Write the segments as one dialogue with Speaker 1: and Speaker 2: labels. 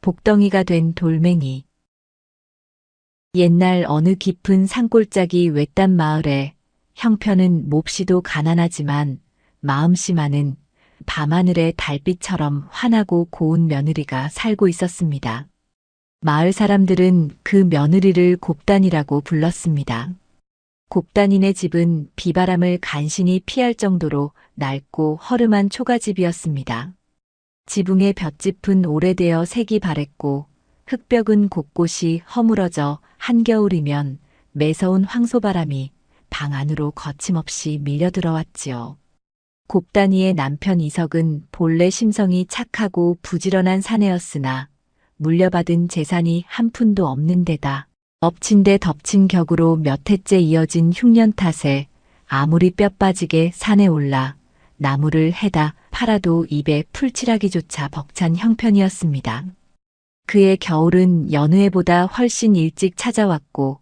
Speaker 1: 복덩이가 된 돌멩이. 옛날 어느 깊은 산골짜기 외딴 마을에 형편은 몹시도 가난하지만 마음씨만은 밤하늘의 달빛처럼 환하고 고운 며느리가 살고 있었습니다. 마을 사람들은 그 며느리를 곱단이라고 불렀습니다. 곱단이네 집은 비바람을 간신히 피할 정도로 낡고 허름한 초가집이었습니다. 지붕의 볏짚은 오래되어 색이 바랬고 흙벽은 곳곳이 허물어져 한겨울이면 매서운 황소바람이 방 안으로 거침없이 밀려들어왔지요. 곱단이의 남편 이석은 본래 심성이 착하고 부지런한 사내였으나 물려받은 재산이 한 푼도 없는 데다 엎친 데 덮친 격으로 몇 해째 이어진 흉년 탓에 아무리 뼈 빠지게 산에 올라 나무를 해다 팔아도 입에 풀칠하기조차 벅찬 형편이었습니다. 그의 겨울은 여느 해보다 훨씬 일찍 찾아왔고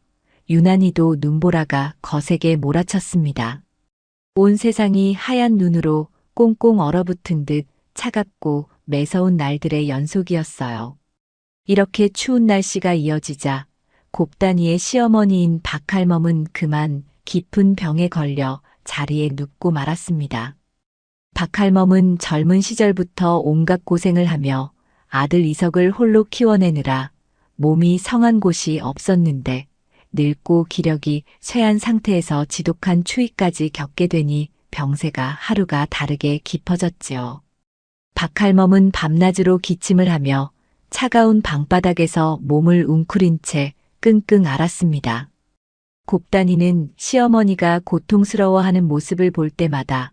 Speaker 1: 유난히도 눈보라가 거세게 몰아쳤습니다. 온 세상이 하얀 눈으로 꽁꽁 얼어붙은 듯 차갑고 매서운 날들의 연속이었어요. 이렇게 추운 날씨가 이어지자 곱단이의 시어머니인 박할멈은 그만 깊은 병에 걸려 자리에 눕고 말았습니다. 박할멈은 젊은 시절부터 온갖 고생을 하며 아들 이석을 홀로 키워내느라 몸이 성한 곳이 없었는데 늙고 기력이 쇠한 상태에서 지독한 추위까지 겪게 되니 병세가 하루가 다르게 깊어졌지요. 박할멈은 밤낮으로 기침을 하며 차가운 방바닥에서 몸을 웅크린 채 끙끙 앓았습니다. 곱단이는 시어머니가 고통스러워하는 모습을 볼 때마다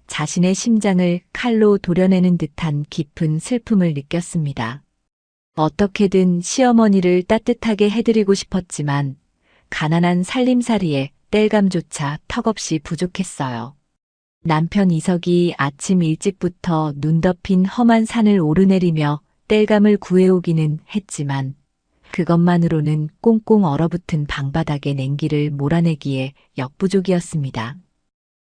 Speaker 1: 자신의 심장을 칼로 도려내는 듯한 깊은 슬픔을 느꼈습니다. 어떻게든 시어머니를 따뜻하게 해드리고 싶었지만 가난한 살림살이에 땔감조차 턱없이 부족했어요. 남편 이석이 아침 일찍부터 눈 덮인 험한 산을 오르내리며 땔감을 구해오기는 했지만 그것만으로는 꽁꽁 얼어붙은 방바닥의 냉기를 몰아내기에 역부족이었습니다.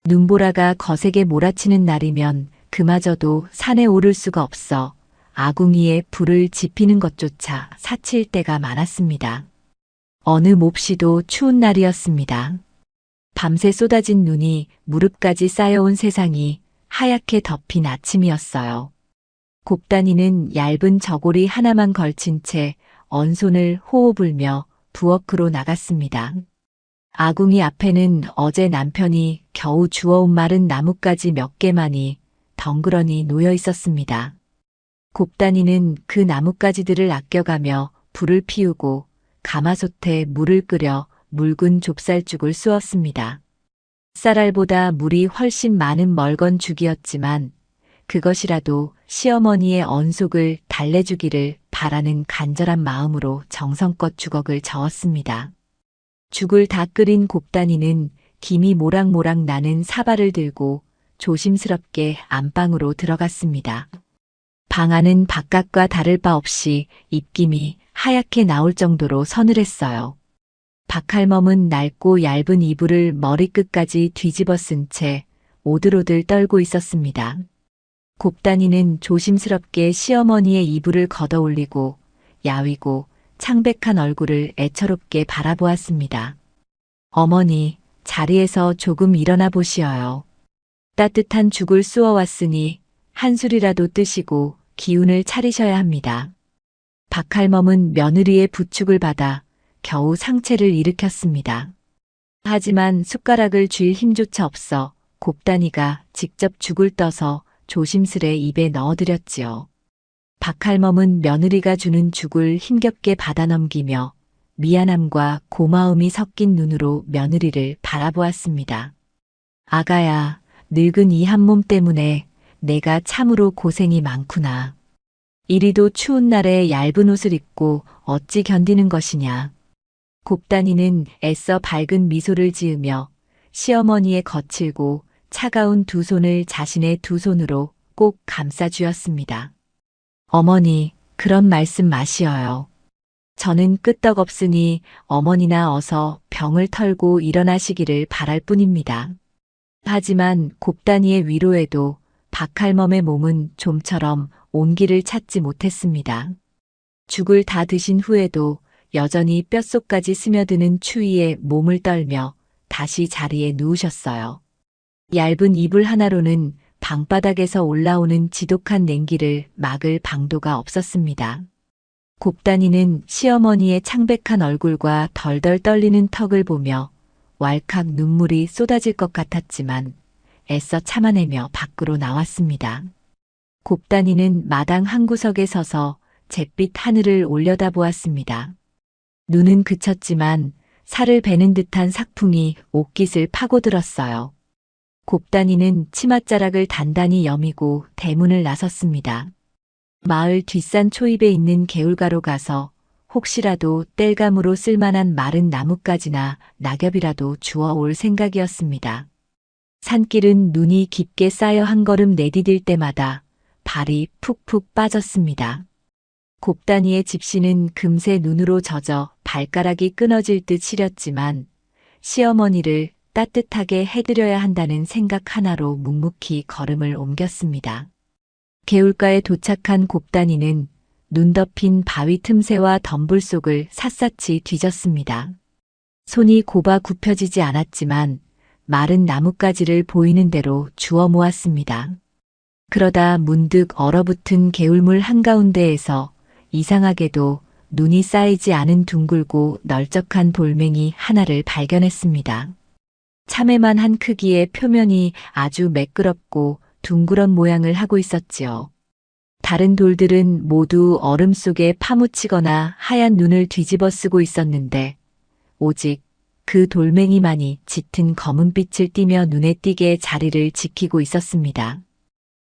Speaker 1: 눈보라가 거세게 몰아치는 날이면 그마저도 산에 오를 수가 없어 아궁이에 불을 지피는 것조차 사칠 때가 많았습니다. 어느 몹시도 추운 날이었습니다. 밤새 쏟아진 눈이 무릎까지 쌓여온 세상이 하얗게 덮인 아침이었어요. 곱단이는 얇은 저고리 하나만 걸친 채 언손을 호호 불며 부엌으로 나갔습니다. 아궁이 앞에는 어제 남편이 겨우 주워온 마른 나뭇가지 몇 개만이 덩그러니 놓여 있었습니다. 곱단이는 그 나뭇가지들을 아껴가며 불을 피우고 가마솥에 물을 끓여 묽은 좁쌀죽을 쑤었습니다. 쌀알보다 물이 훨씬 많은 멀건 죽이었지만 그것이라도 시어머니의 언속을 달래주기를 바라는 간절한 마음으로 정성껏 주걱을 저었습니다. 죽을 다 끓인 곱단이는 김이 모락모락 나는 사발을 들고 조심스럽게 안방으로 들어갔습니다. 방 안은 바깥과 다를 바 없이 입김이 하얗게 나올 정도로 서늘했어요. 박할멈은 낡고 얇은 이불을 머리끝까지 뒤집어 쓴 채 오들오들 떨고 있었습니다. 곱단이는 조심스럽게 시어머니의 이불을 걷어올리고 야위고 창백한 얼굴을 애처롭게 바라보았습니다. 어머니, 자리에서 조금 일어나 보시어요. 따뜻한 죽을 쑤어왔으니 한술이라도 뜨시고 기운을 차리셔야 합니다. 박할멈은 며느리의 부축을 받아 겨우 상체를 일으켰습니다. 하지만 숟가락을 쥘 힘조차 없어 곱단이가 직접 죽을 떠서 조심스레 입에 넣어드렸지요. 박할멈은 며느리가 주는 죽을 힘겹게 받아넘기며 미안함과 고마움이 섞인 눈으로 며느리를 바라보았습니다. 아가야, 늙은 이 한 몸 때문에 내가 참으로 고생이 많구나. 이리도 추운 날에 얇은 옷을 입고 어찌 견디는 것이냐. 곱단이는 애써 밝은 미소를 지으며 시어머니의 거칠고 차가운 두 손을 자신의 두 손으로 꼭 감싸 주었습니다. 어머니, 그런 말씀 마시어요. 저는 끄떡없으니 어머니나 어서 병을 털고 일어나시기를 바랄 뿐입니다. 하지만 곱단이의 위로에도 박할멈의 몸은 좀처럼 온기를 찾지 못했습니다. 죽을 다 드신 후에도 여전히 뼛속까지 스며드는 추위에 몸을 떨며 다시 자리에 누우셨어요. 얇은 이불 하나로는 방바닥에서 올라오는 지독한 냉기를 막을 방도가 없었습니다. 곱단이는 시어머니의 창백한 얼굴과 덜덜 떨리는 턱을 보며 왈칵 눈물이 쏟아질 것 같았지만 애써 참아내며 밖으로 나왔습니다. 곱단이는 마당 한 구석에 서서 잿빛 하늘을 올려다보았습니다. 눈은 그쳤지만 살을 베는 듯한 삭풍이 옷깃을 파고들었어요. 곱단이는 치맛자락을 단단히 여미고 대문을 나섰습니다. 마을 뒷산 초입에 있는 개울가로 가서 혹시라도 땔감으로 쓸만한 마른 나뭇가지나 낙엽이라도 주워올 생각이었습니다. 산길은 눈이 깊게 쌓여 한 걸음 내디딜 때마다 발이 푹푹 빠졌습니다. 곱단이의 집시는 금세 눈으로 젖어 발가락이 끊어질 듯 시렸지만 시어머니를 따뜻하게 해드려야 한다는 생각 하나로 묵묵히 걸음을 옮겼습니다. 개울가에 도착한 곱단이는 눈 덮인 바위 틈새와 덤불 속을 샅샅이 뒤졌습니다. 손이 곱아 굽혀지지 않았지만 마른 나뭇가지를 보이는 대로 주워 모았습니다. 그러다 문득 얼어붙은 개울물 한가운데에서 이상하게도 눈이 쌓이지 않은 둥글고 널쩍한 돌멩이 하나를 발견했습니다. 참외만한 크기의 표면이 아주 매끄럽고 둥그런 모양을 하고 있었지요. 다른 돌들은 모두 얼음 속에 파묻히거나 하얀 눈을 뒤집어 쓰고 있었는데 오직 그 돌멩이만이 짙은 검은빛을 띠며 눈에 띄게 자리를 지키고 있었습니다.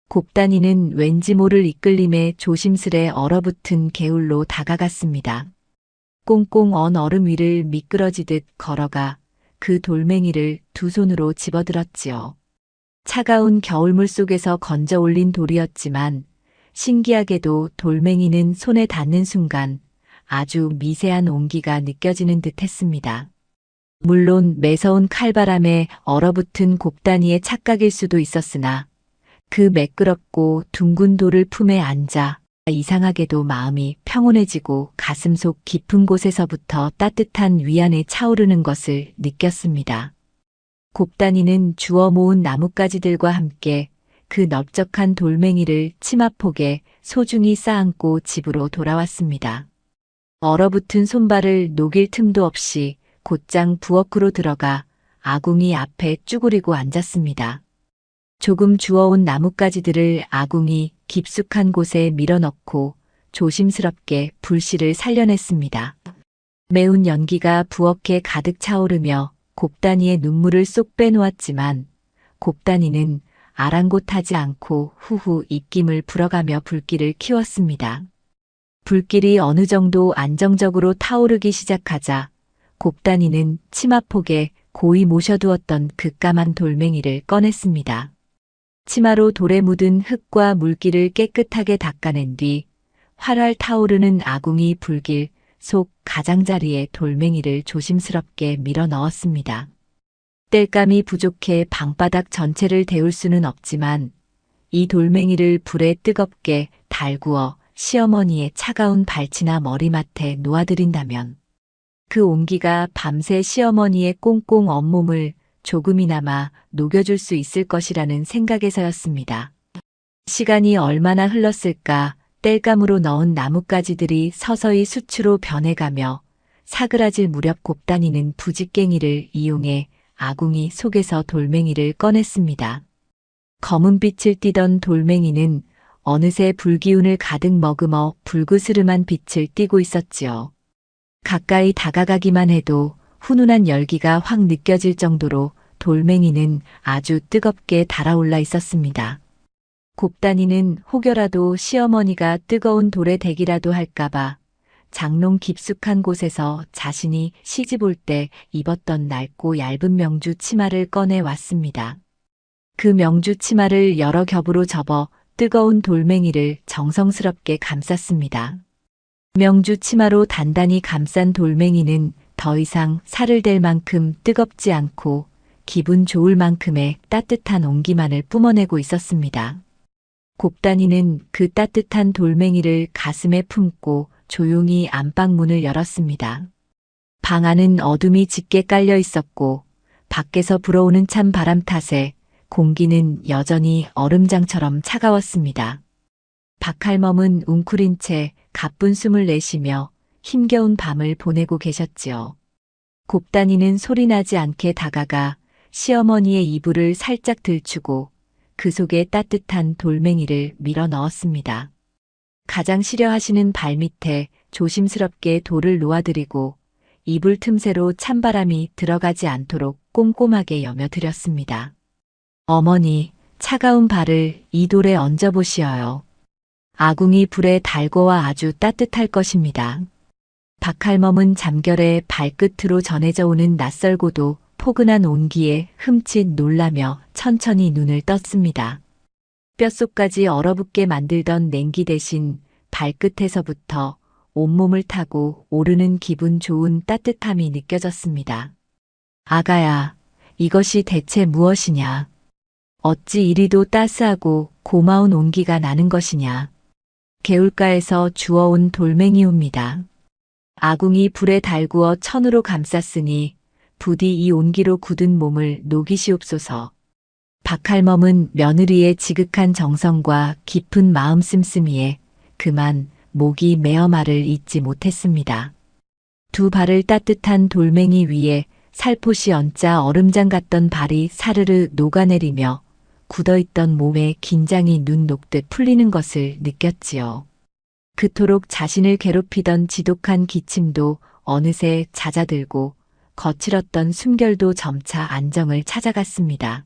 Speaker 1: 곱단이는 왠지 모를 이끌림에 조심스레 얼어붙은 개울로 다가갔습니다. 꽁꽁 언 얼음 위를 미끄러지듯 걸어가 그 돌멩이를 두 손으로 집어들었지요. 차가운 겨울물 속에서 건져 올린 돌이었지만 신기하게도 돌멩이는 손에 닿는 순간 아주 미세한 온기가 느껴지는 듯 했습니다. 물론 매서운 칼바람에 얼어붙은 곱단이의 착각일 수도 있었으나 그 매끄럽고 둥근 돌을 품에 앉아 이상하게도 마음이 평온해지고 가슴속 깊은 곳에서부터 따뜻한 위안이 차오르는 것을 느꼈습니다. 곱단이는 주워 모은 나뭇가지들과 함께 그 넓적한 돌멩이를 치마폭에 소중히 쌓아안고 집으로 돌아왔습니다. 얼어붙은 손발을 녹일 틈도 없이 곧장 부엌으로 들어가 아궁이 앞에 쭈그리고 앉았습니다. 조금 주워온 나뭇가지들을 아궁이 깊숙한 곳에 밀어넣고 조심스럽게 불씨를 살려냈습니다. 매운 연기가 부엌에 가득 차오르며 곱단이의 눈물을 쏙 빼놓았지만 곱단이는 아랑곳하지 않고 후후 입김을 불어가며 불길을 키웠습니다. 불길이 어느 정도 안정적으로 타오르기 시작하자 곱단이는 치마폭에 고이 모셔두었던 그 까만 돌멩이를 꺼냈습니다. 치마로 돌에 묻은 흙과 물기를 깨끗하게 닦아낸 뒤 활활 타오르는 아궁이 불길 속 가장자리에 돌멩이를 조심스럽게 밀어 넣었습니다. 땔감이 부족해 방바닥 전체를 데울 수는 없지만 이 돌멩이를 불에 뜨겁게 달구어 시어머니의 차가운 발치나 머리맡에 놓아드린다면 그 온기가 밤새 시어머니의 꽁꽁 온몸을 조금이나마 녹여줄 수 있을 것이라는 생각에서였습니다. 시간이 얼마나 흘렀을까 땔감으로 넣은 나뭇가지들이 서서히 수추로 변해가며 사그라질 무렵 곱단이는 부직갱이를 이용해 아궁이 속에서 돌멩이를 꺼냈습니다. 검은 빛을 띠던 돌멩이는 어느새 불기운을 가득 머금어 불그스름한 빛을 띠고 있었지요. 가까이 다가가기만 해도 훈훈한 열기가 확 느껴질 정도로 돌멩이는 아주 뜨겁게 달아올라 있었습니다. 곱단이는 혹여라도 시어머니가 뜨거운 돌에 대기라도 할까봐 장롱 깊숙한 곳에서 자신이 시집 올 때 입었던 낡고 얇은 명주 치마를 꺼내 왔습니다. 그 명주 치마를 여러 겹으로 접어 뜨거운 돌멩이를 정성스럽게 감쌌습니다. 명주 치마로 단단히 감싼 돌멩이는 더 이상 살을 댈 만큼 뜨겁지 않고 기분 좋을 만큼의 따뜻한 온기만을 뿜어내고 있었습니다. 곱단이는 그 따뜻한 돌멩이를 가슴에 품고 조용히 안방 문을 열었습니다. 방 안은 어둠이 짙게 깔려 있었고 밖에서 불어오는 찬 바람 탓에 공기는 여전히 얼음장처럼 차가웠습니다. 박할멈은 웅크린 채 가쁜 숨을 내쉬며 힘겨운 밤을 보내고 계셨지요. 곱단이는 소리나지 않게 다가가 시어머니의 이불을 살짝 들추고 그 속에 따뜻한 돌멩이를 밀어 넣었습니다. 가장 싫어하시는 발밑에 조심스럽게 돌을 놓아드리고 이불 틈새로 찬바람이 들어가지 않도록 꼼꼼하게 여며드렸습니다. 어머니, 차가운 발을 이 돌에 얹어보시어요. 아궁이 불에 달궈와 아주 따뜻할 것입니다. 박할멈은 잠결에 발끝으로 전해져 오는 낯설고도 포근한 온기에 흠칫 놀라며 천천히 눈을 떴습니다. 뼛속까지 얼어붙게 만들던 냉기 대신 발끝에서부터 온몸을 타고 오르는 기분 좋은 따뜻함이 느껴졌습니다. 아가야, 이것이 대체 무엇이냐? 어찌 이리도 따스하고 고마운 온기가 나는 것이냐? 개울가에서 주워온 돌멩이옵니다. 아궁이 불에 달구어 천으로 감쌌으니 부디 이 온기로 굳은 몸을 녹이시옵소서. 박할멈은 며느리의 지극한 정성과 깊은 마음 씀씀이에 그만 목이 메어 말을 잇지 못했습니다. 두 발을 따뜻한 돌멩이 위에 살포시 얹자 얼음장 같던 발이 사르르 녹아내리며 굳어있던 몸의 긴장이 눈 녹듯 풀리는 것을 느꼈지요. 그토록 자신을 괴롭히던 지독한 기침도 어느새 잦아들고 거칠었던 숨결도 점차 안정을 찾아갔습니다.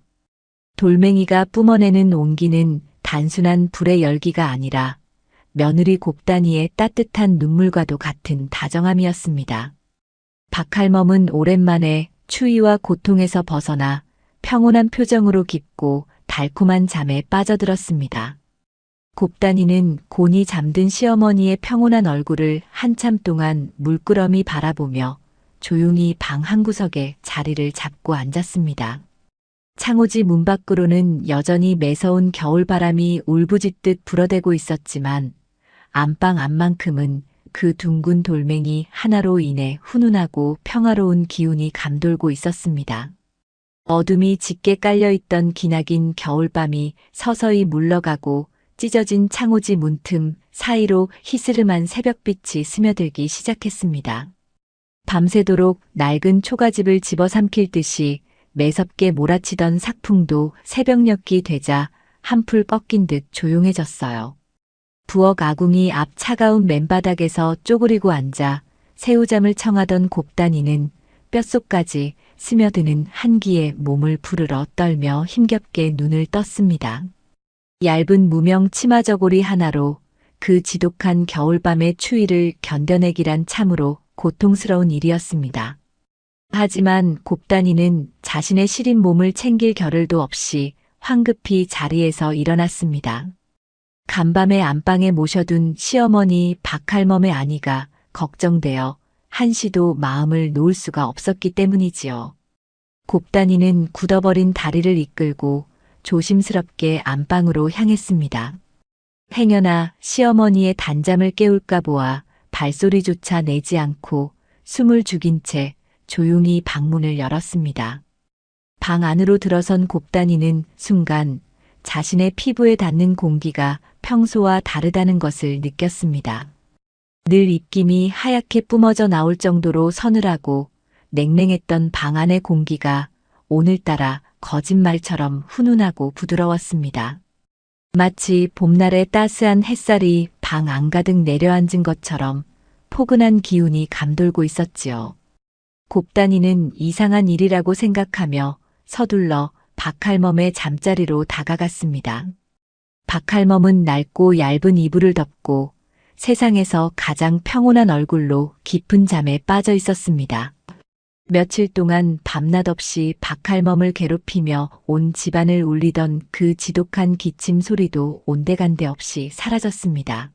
Speaker 1: 돌멩이가 뿜어내는 온기는 단순한 불의 열기가 아니라 며느리 곱단이의 따뜻한 눈물과도 같은 다정함이었습니다. 박할멈은 오랜만에 추위와 고통에서 벗어나 평온한 표정으로 깊고 달콤한 잠에 빠져들었습니다. 곱단이는 곤히 잠든 시어머니의 평온한 얼굴을 한참 동안 물끄러미 바라보며 조용히 방 한구석에 자리를 잡고 앉았습니다. 창호지 문 밖으로는 여전히 매서운 겨울바람이 울부짖듯 불어대고 있었지만 안방 안만큼은 그 둥근 돌멩이 하나로 인해 훈훈하고 평화로운 기운이 감돌고 있었습니다. 어둠이 짙게 깔려있던 기나긴 겨울밤이 서서히 물러가고 찢어진 창호지 문틈 사이로 희스름한 새벽빛이 스며들기 시작했습니다. 밤새도록 낡은 초가집을 집어삼킬 듯이 매섭게 몰아치던 삭풍도 새벽녘이 되자 한풀 꺾인 듯 조용해졌어요. 부엌 아궁이 앞 차가운 맨바닥에서 쪼그리고 앉아 새우잠을 청하던 곱단이는 뼛속까지 스며드는 한기에 몸을 부르러 떨며 힘겹게 눈을 떴습니다. 얇은 무명 치마 저고리 하나로 그 지독한 겨울밤의 추위를 견뎌내기란 참으로 고통스러운 일이었습니다. 하지만 곱단이는 자신의 시린 몸을 챙길 겨를도 없이 황급히 자리에서 일어났습니다. 간밤에 안방에 모셔둔 시어머니 박할멈의 아니가 걱정되어 한시도 마음을 놓을 수가 없었기 때문이지요. 곱단이는 굳어버린 다리를 이끌고 조심스럽게 안방으로 향했습니다. 행여나 시어머니의 단잠을 깨울까 보아 발소리조차 내지 않고 숨을 죽인 채 조용히 방문을 열었습니다. 방 안으로 들어선 곱단이는 순간 자신의 피부에 닿는 공기가 평소와 다르다는 것을 느꼈습니다. 늘 입김이 하얗게 뿜어져 나올 정도로 서늘하고 냉랭했던 방 안의 공기가 오늘따라 거짓말처럼 훈훈하고 부드러웠습니다. 마치 봄날의 따스한 햇살이 방 안가득 내려앉은 것처럼 포근한 기운이 감돌고 있었지요. 곱단이는 이상한 일이라고 생각하며 서둘러 박할멈의 잠자리로 다가갔습니다. 박할멈은 낡고 얇은 이불을 덮고 세상에서 가장 평온한 얼굴로 깊은 잠에 빠져 있었습니다. 며칠 동안 밤낮 없이 박할멈을 괴롭히며 온 집안을 울리던 그 지독한 기침 소리도 온데간데 없이 사라졌습니다.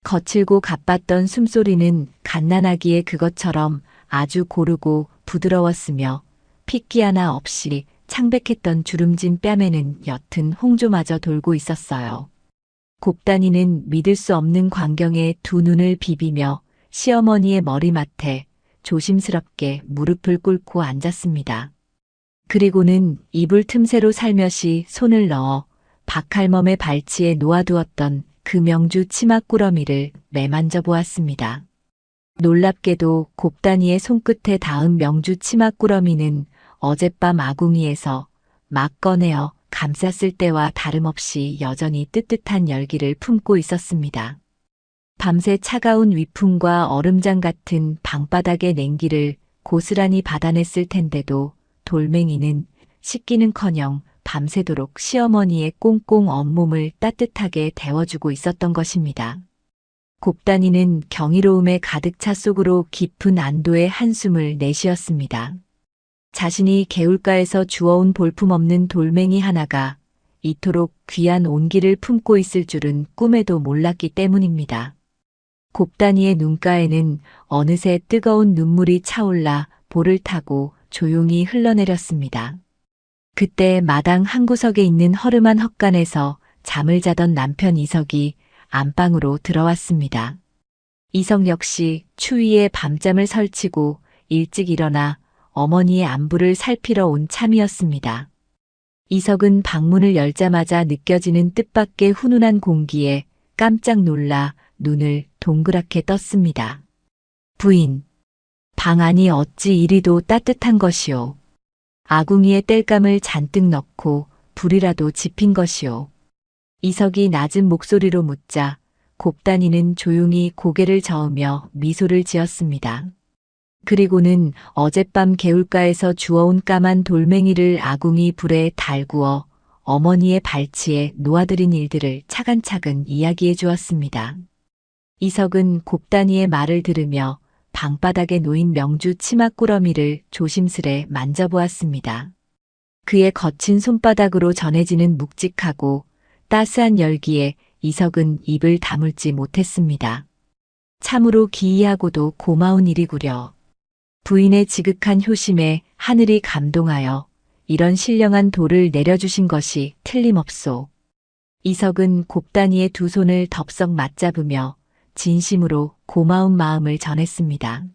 Speaker 1: 거칠고 가빴던 숨소리는 갓난아기의 그것처럼 아주 고르고 부드러웠으며 핏기 하나 없이 창백했던 주름진 뺨에는 옅은 홍조마저 돌고 있었어요. 곱단이는 믿을 수 없는 광경에 두 눈을 비비며 시어머니의 머리맡에 조심스럽게 무릎을 꿇고 앉았습니다. 그리고는 이불 틈새로 살며시 손을 넣어 박할멈의 발치에 놓아두었던 그 명주 치맛꾸러미를 매만져 보았습니다. 놀랍게도 곱단이의 손끝에 닿은 명주 치맛꾸러미는 어젯밤 아궁이에서 막 꺼내어 감쌌을 때와 다름없이 여전히 뜨뜻한 열기를 품고 있었습니다. 밤새 차가운 위풍과 얼음장 같은 방바닥의 냉기를 고스란히 받아냈을 텐데도 돌멩이는 식기는커녕 밤새도록 시어머니의 꽁꽁 언 몸을 따뜻하게 데워주고 있었던 것입니다. 곱단이는 경이로움에 가득 차 속으로 깊은 안도의 한숨을 내쉬었습니다. 자신이 개울가에서 주워온 볼품없는 돌멩이 하나가 이토록 귀한 온기를 품고 있을 줄은 꿈에도 몰랐기 때문입니다. 곱단이의 눈가에는 어느새 뜨거운 눈물이 차올라 볼을 타고 조용히 흘러내렸습니다. 그때 마당 한 구석에 있는 허름한 헛간에서 잠을 자던 남편 이석이 안방으로 들어왔습니다. 이석 역시 추위에 밤잠을 설치고 일찍 일어나 어머니의 안부를 살피러 온 참이었습니다. 이석은 방문을 열자마자 느껴지는 뜻밖의 훈훈한 공기에 깜짝 놀라 눈을 동그랗게 떴습니다. 부인, 방 안이 어찌 이리도 따뜻한 것이오. 아궁이에 땔감을 잔뜩 넣고 불이라도 지핀 것이오. 이석이 낮은 목소리로 묻자 곱단이는 조용히 고개를 저으며 미소를 지었습니다. 그리고는 어젯밤 개울가에서 주워온 까만 돌멩이를 아궁이 불에 달구어 어머니의 발치에 놓아드린 일들을 차근차근 이야기해 주었습니다. 이석은 곱단이의 말을 들으며 방바닥에 놓인 명주 치맛꾸러미를 조심스레 만져보았습니다. 그의 거친 손바닥으로 전해지는 묵직하고 따스한 열기에 이석은 입을 다물지 못했습니다. 참으로 기이하고도 고마운 일이구려. 부인의 지극한 효심에 하늘이 감동하여 이런 신령한 돌을 내려주신 것이 틀림없소. 이석은 곱단이의 두 손을 덥석 맞잡으며 진심으로 고마운 마음을 전했습니다.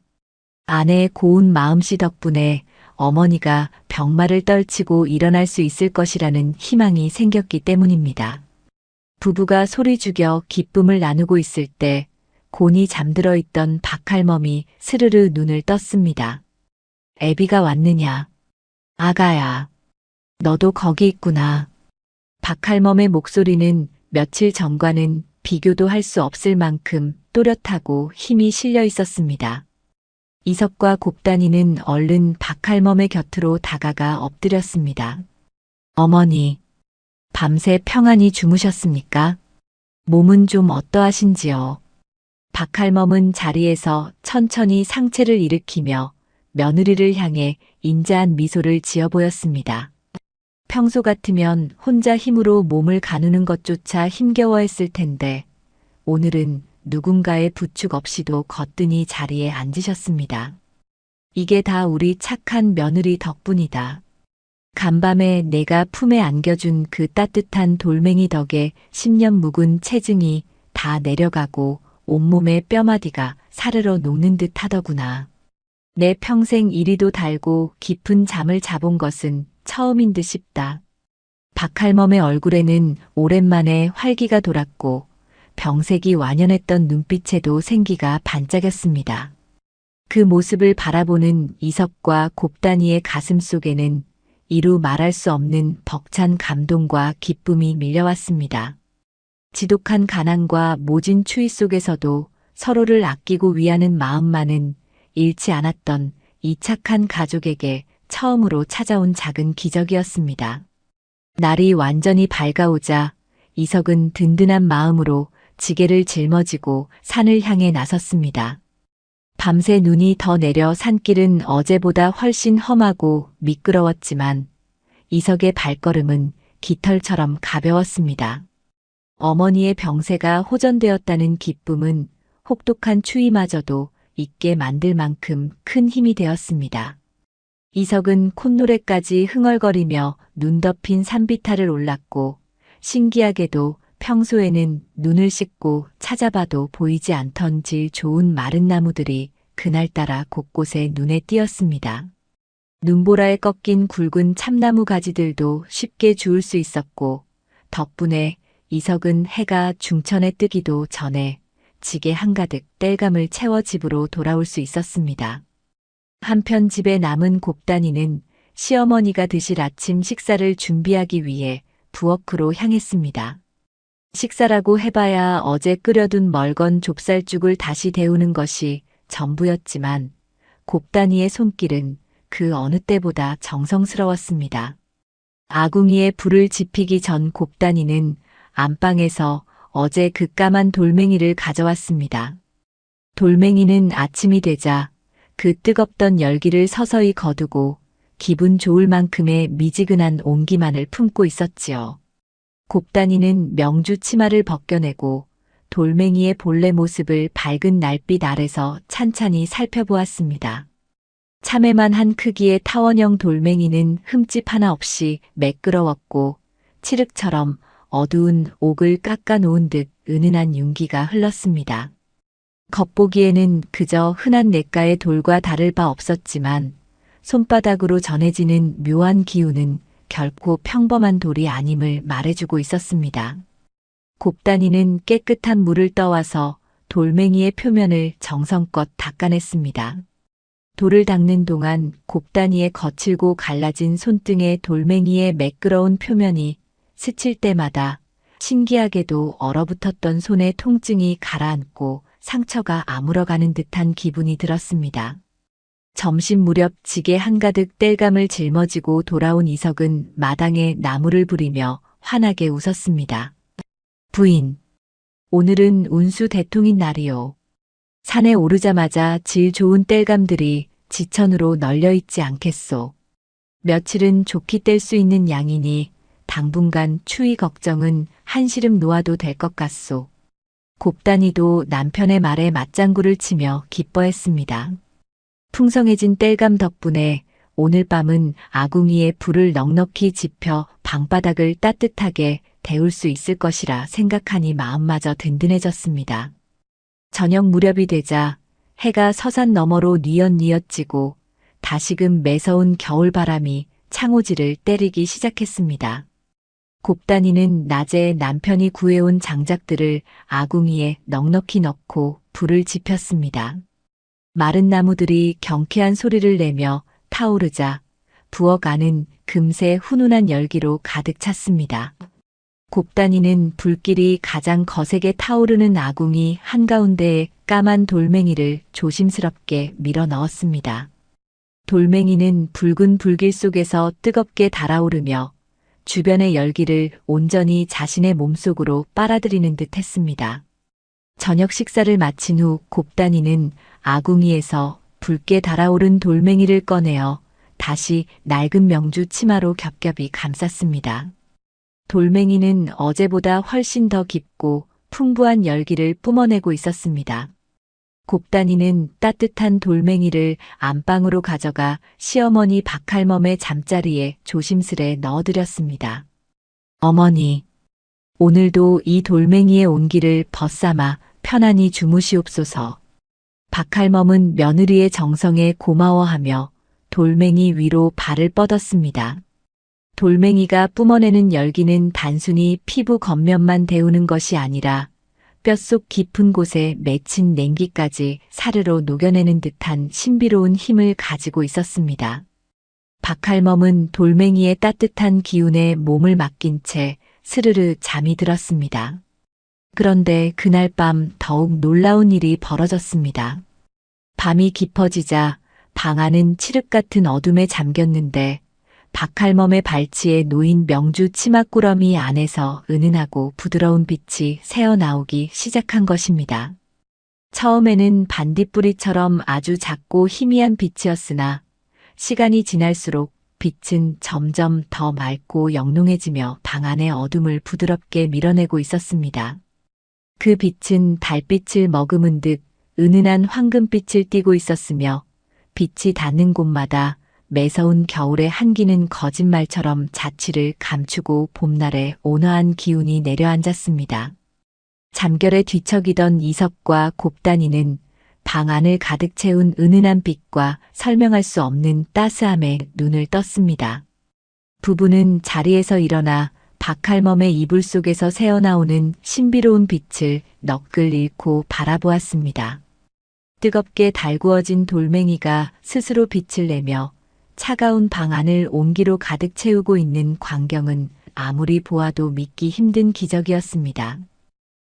Speaker 1: 아내의 고운 마음씨 덕분에 어머니가 병마를 떨치고 일어날 수 있을 것이라는 희망이 생겼기 때문입니다. 부부가 소리 죽여 기쁨을 나누고 있을 때 곤히 잠들어 있던 박할멈이 스르르 눈을 떴습니다. 애비가 왔느냐? 아가야, 너도 거기 있구나. 박할멈의 목소리는 며칠 전과는 비교도 할 수 없을 만큼 또렷하고 힘이 실려 있었습니다. 이석과 곱단이는 얼른 박할멈의 곁으로 다가가 엎드렸습니다. 어머니, 밤새 평안히 주무셨습니까? 몸은 좀 어떠하신지요? 박할멈은 자리에서 천천히 상체를 일으키며 며느리를 향해 인자한 미소를 지어 보였습니다. 평소 같으면 혼자 힘으로 몸을 가누는 것조차 힘겨워했을 텐데 오늘은 누군가의 부축 없이도 거뜬히 자리에 앉으셨습니다. 이게 다 우리 착한 며느리 덕분이다. 간밤에 내가 품에 안겨준 그 따뜻한 돌멩이 덕에 10년 묵은 체증이 다 내려가고 온몸의 뼈마디가 사르르 녹는 듯 하더구나. 내 평생 이리도 달고 깊은 잠을 자본 것은 처음인 듯 싶다. 박할멈의 얼굴에는 오랜만에 활기가 돌았고 병색이 완연했던 눈빛에도 생기가 반짝였습니다. 그 모습을 바라보는 이석과 곱단이의 가슴 속에는 이루 말할 수 없는 벅찬 감동과 기쁨이 밀려왔습니다. 지독한 가난과 모진 추위 속에서도 서로를 아끼고 위하는 마음만은 잃지 않았던 이 착한 가족에게 처음으로 찾아온 작은 기적이었습니다. 날이 완전히 밝아오자 이석은 든든한 마음으로 지게를 짊어지고 산을 향해 나섰습니다. 밤새 눈이 더 내려 산길은 어제보다 훨씬 험하고 미끄러웠지만 이석의 발걸음은 깃털처럼 가벼웠습니다. 어머니의 병세가 호전되었다는 기쁨은 혹독한 추위마저도 잊게 만들 만큼 큰 힘이 되었습니다. 이석은 콧노래까지 흥얼거리며 눈 덮인 산비탈을 올랐고 신기하게도 평소에는 눈을 씻고 찾아봐도 보이지 않던 질 좋은 마른 나무들이 그날따라 곳곳에 눈에 띄었습니다. 눈보라에 꺾인 굵은 참나무 가지들도 쉽게 주울 수 있었고, 덕분에 이석은 해가 중천에 뜨기도 전에 지게 한가득 땔감을 채워 집으로 돌아올 수 있었습니다. 한편 집에 남은 곱단이는 시어머니가 드실 아침 식사를 준비하기 위해 부엌으로 향했습니다. 식사라고 해봐야 어제 끓여둔 멀건 좁쌀죽을 다시 데우는 것이 전부였지만 곱단이의 손길은 그 어느 때보다 정성스러웠습니다. 아궁이에 불을 지피기 전 곱단이는 안방에서 어제 그 까만 돌멩이를 가져왔습니다. 돌멩이는 아침이 되자 그 뜨겁던 열기를 서서히 거두고 기분 좋을 만큼의 미지근한 온기만을 품고 있었지요. 곱단이는 명주 치마를 벗겨내고 돌멩이의 본래 모습을 밝은 날빛 아래서 찬찬히 살펴보았습니다. 참외만 크기의 타원형 돌멩이는 흠집 하나 없이 매끄러웠고 칠흑처럼 어두운 옥을 깎아 놓은 듯 은은한 윤기가 흘렀습니다. 겉보기에는 그저 흔한 냇가의 돌과 다를 바 없었지만 손바닥으로 전해지는 묘한 기운은 결코 평범한 돌이 아님을 말해주고 있었습니다. 곱단이는 깨끗한 물을 떠와서 돌멩이의 표면을 정성껏 닦아냈습니다. 돌을 닦는 동안 곱단이의 거칠고 갈라진 손등에 돌멩이의 매끄러운 표면이 스칠 때마다 신기하게도 얼어붙었던 손의 통증이 가라앉고 상처가 아물어가는 듯한 기분이 들었습니다. 점심 무렵 지게 한가득 땔감을 짊어지고 돌아온 이석은 마당에 나무를 부리며 환하게 웃었습니다. 부인, 오늘은 운수 대통인 날이요. 산에 오르자마자 질 좋은 땔감들이 지천으로 널려있지 않겠소. 며칠은 좋게 뗄 수 있는 양이니 당분간 추위 걱정은 한시름 놓아도 될 것 같소. 곱단이도 남편의 말에 맞장구를 치며 기뻐했습니다. 풍성해진 땔감 덕분에 오늘 밤은 아궁이에 불을 넉넉히 지펴 방바닥을 따뜻하게 데울 수 있을 것이라 생각하니 마음마저 든든해졌습니다. 저녁 무렵이 되자 해가 서산 너머로 뉘엿뉘엿 지고 다시금 매서운 겨울바람이 창호지를 때리기 시작했습니다. 곱단이는 낮에 남편이 구해온 장작들을 아궁이에 넉넉히 넣고 불을 지폈습니다. 마른 나무들이 경쾌한 소리를 내며 타오르자 부엌 안은 금세 훈훈한 열기로 가득 찼습니다. 곱단이는 불길이 가장 거세게 타오르는 아궁이 한가운데에 까만 돌멩이를 조심스럽게 밀어 넣었습니다. 돌멩이는 붉은 불길 속에서 뜨겁게 달아오르며 주변의 열기를 온전히 자신의 몸속으로 빨아들이는 듯 했습니다. 저녁 식사를 마친 후 곱단이는 아궁이에서 붉게 달아오른 돌멩이를 꺼내어 다시 낡은 명주 치마로 겹겹이 감쌌습니다. 돌멩이는 어제보다 훨씬 더 깊고 풍부한 열기를 뿜어내고 있었습니다. 곱단이는 따뜻한 돌멩이를 안방으로 가져가 시어머니 박할멈의 잠자리에 조심스레 넣어드렸습니다. 어머니, 오늘도 이 돌멩이의 온기를 벗삼아 편안히 주무시옵소서. 박할멈은 며느리의 정성에 고마워하며 돌멩이 위로 발을 뻗었습니다. 돌멩이가 뿜어내는 열기는 단순히 피부 겉면만 데우는 것이 아니라 뼛속 깊은 곳에 맺힌 냉기까지 사르르 녹여내는 듯한 신비로운 힘을 가지고 있었습니다. 박할멈은 돌멩이의 따뜻한 기운에 몸을 맡긴 채 스르르 잠이 들었습니다. 그런데 그날 밤 더욱 놀라운 일이 벌어졌습니다. 밤이 깊어지자 방 안은 칠흑 같은 어둠에 잠겼는데 박할멈의 발치에 놓인 명주 치맛구러미 안에서 은은하고 부드러운 빛이 새어나오기 시작한 것입니다. 처음에는 반딧불이처럼 아주 작고 희미한 빛이었으나 시간이 지날수록 빛은 점점 더 맑고 영롱해지며 방 안의 어둠을 부드럽게 밀어내고 있었습니다. 그 빛은 달빛을 머금은 듯 은은한 황금빛을 띠고 있었으며 빛이 닿는 곳마다 매서운 겨울의 한기는 거짓말처럼 자취를 감추고 봄날에 온화한 기운이 내려앉았습니다. 잠결에 뒤척이던 이석과 곱단이는 방 안을 가득 채운 은은한 빛과 설명할 수 없는 따스함에 눈을 떴습니다. 부부는 자리에서 일어나 박할멈의 이불 속에서 새어나오는 신비로운 빛을 넋을 잃고 바라보았습니다. 뜨겁게 달구어진 돌멩이가 스스로 빛을 내며 차가운 방 안을 온기로 가득 채우고 있는 광경은 아무리 보아도 믿기 힘든 기적이었습니다.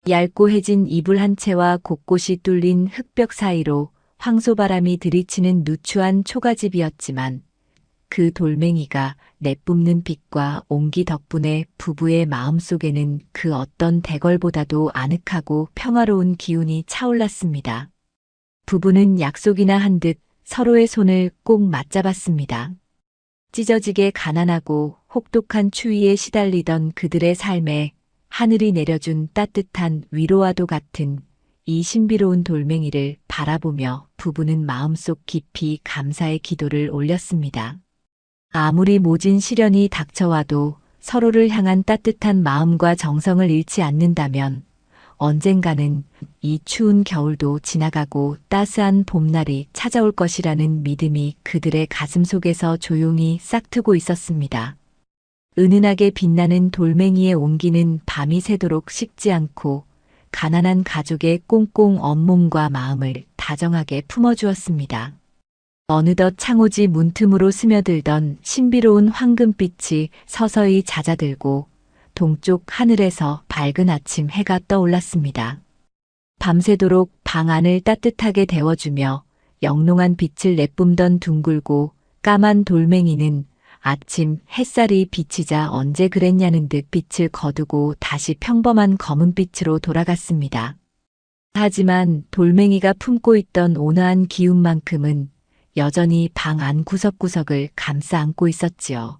Speaker 1: 얇고 해진 이불 한 채와 곳곳이 뚫린 흙벽 사이로 황소바람이 들이치는 누추한 초가집이었지만 그 돌멩이가 내뿜는 빛과 온기 덕분에 부부의 마음속에는 그 어떤 대궐보다도 아늑하고 평화로운 기운이 차올랐습니다. 부부는 약속이나 한 듯 서로의 손을 꼭 맞잡았습니다. 찢어지게 가난하고 혹독한 추위에 시달리던 그들의 삶에 하늘이 내려준 따뜻한 위로와도 같은 이 신비로운 돌멩이를 바라보며 부부는 마음속 깊이 감사의 기도를 올렸습니다. 아무리 모진 시련이 닥쳐와도 서로를 향한 따뜻한 마음과 정성을 잃지 않는다면 언젠가는 이 추운 겨울도 지나가고 따스한 봄날이 찾아올 것이라는 믿음이 그들의 가슴 속에서 조용히 싹트고 있었습니다. 은은하게 빛나는 돌멩이의 온기는 밤이 새도록 식지 않고 가난한 가족의 꽁꽁 온몸과 마음을 다정하게 품어주었습니다. 어느덧 창호지 문틈으로 스며들던 신비로운 황금빛이 서서히 잦아들고 동쪽 하늘에서 밝은 아침 해가 떠올랐습니다. 밤새도록 방 안을 따뜻하게 데워주며 영롱한 빛을 내뿜던 둥글고 까만 돌멩이는 아침 햇살이 비치자 언제 그랬냐는 듯 빛을 거두고 다시 평범한 검은빛으로 돌아갔습니다. 하지만 돌멩이가 품고 있던 온화한 기운만큼은 여전히 방 안 구석구석을 감싸 안고 있었지요.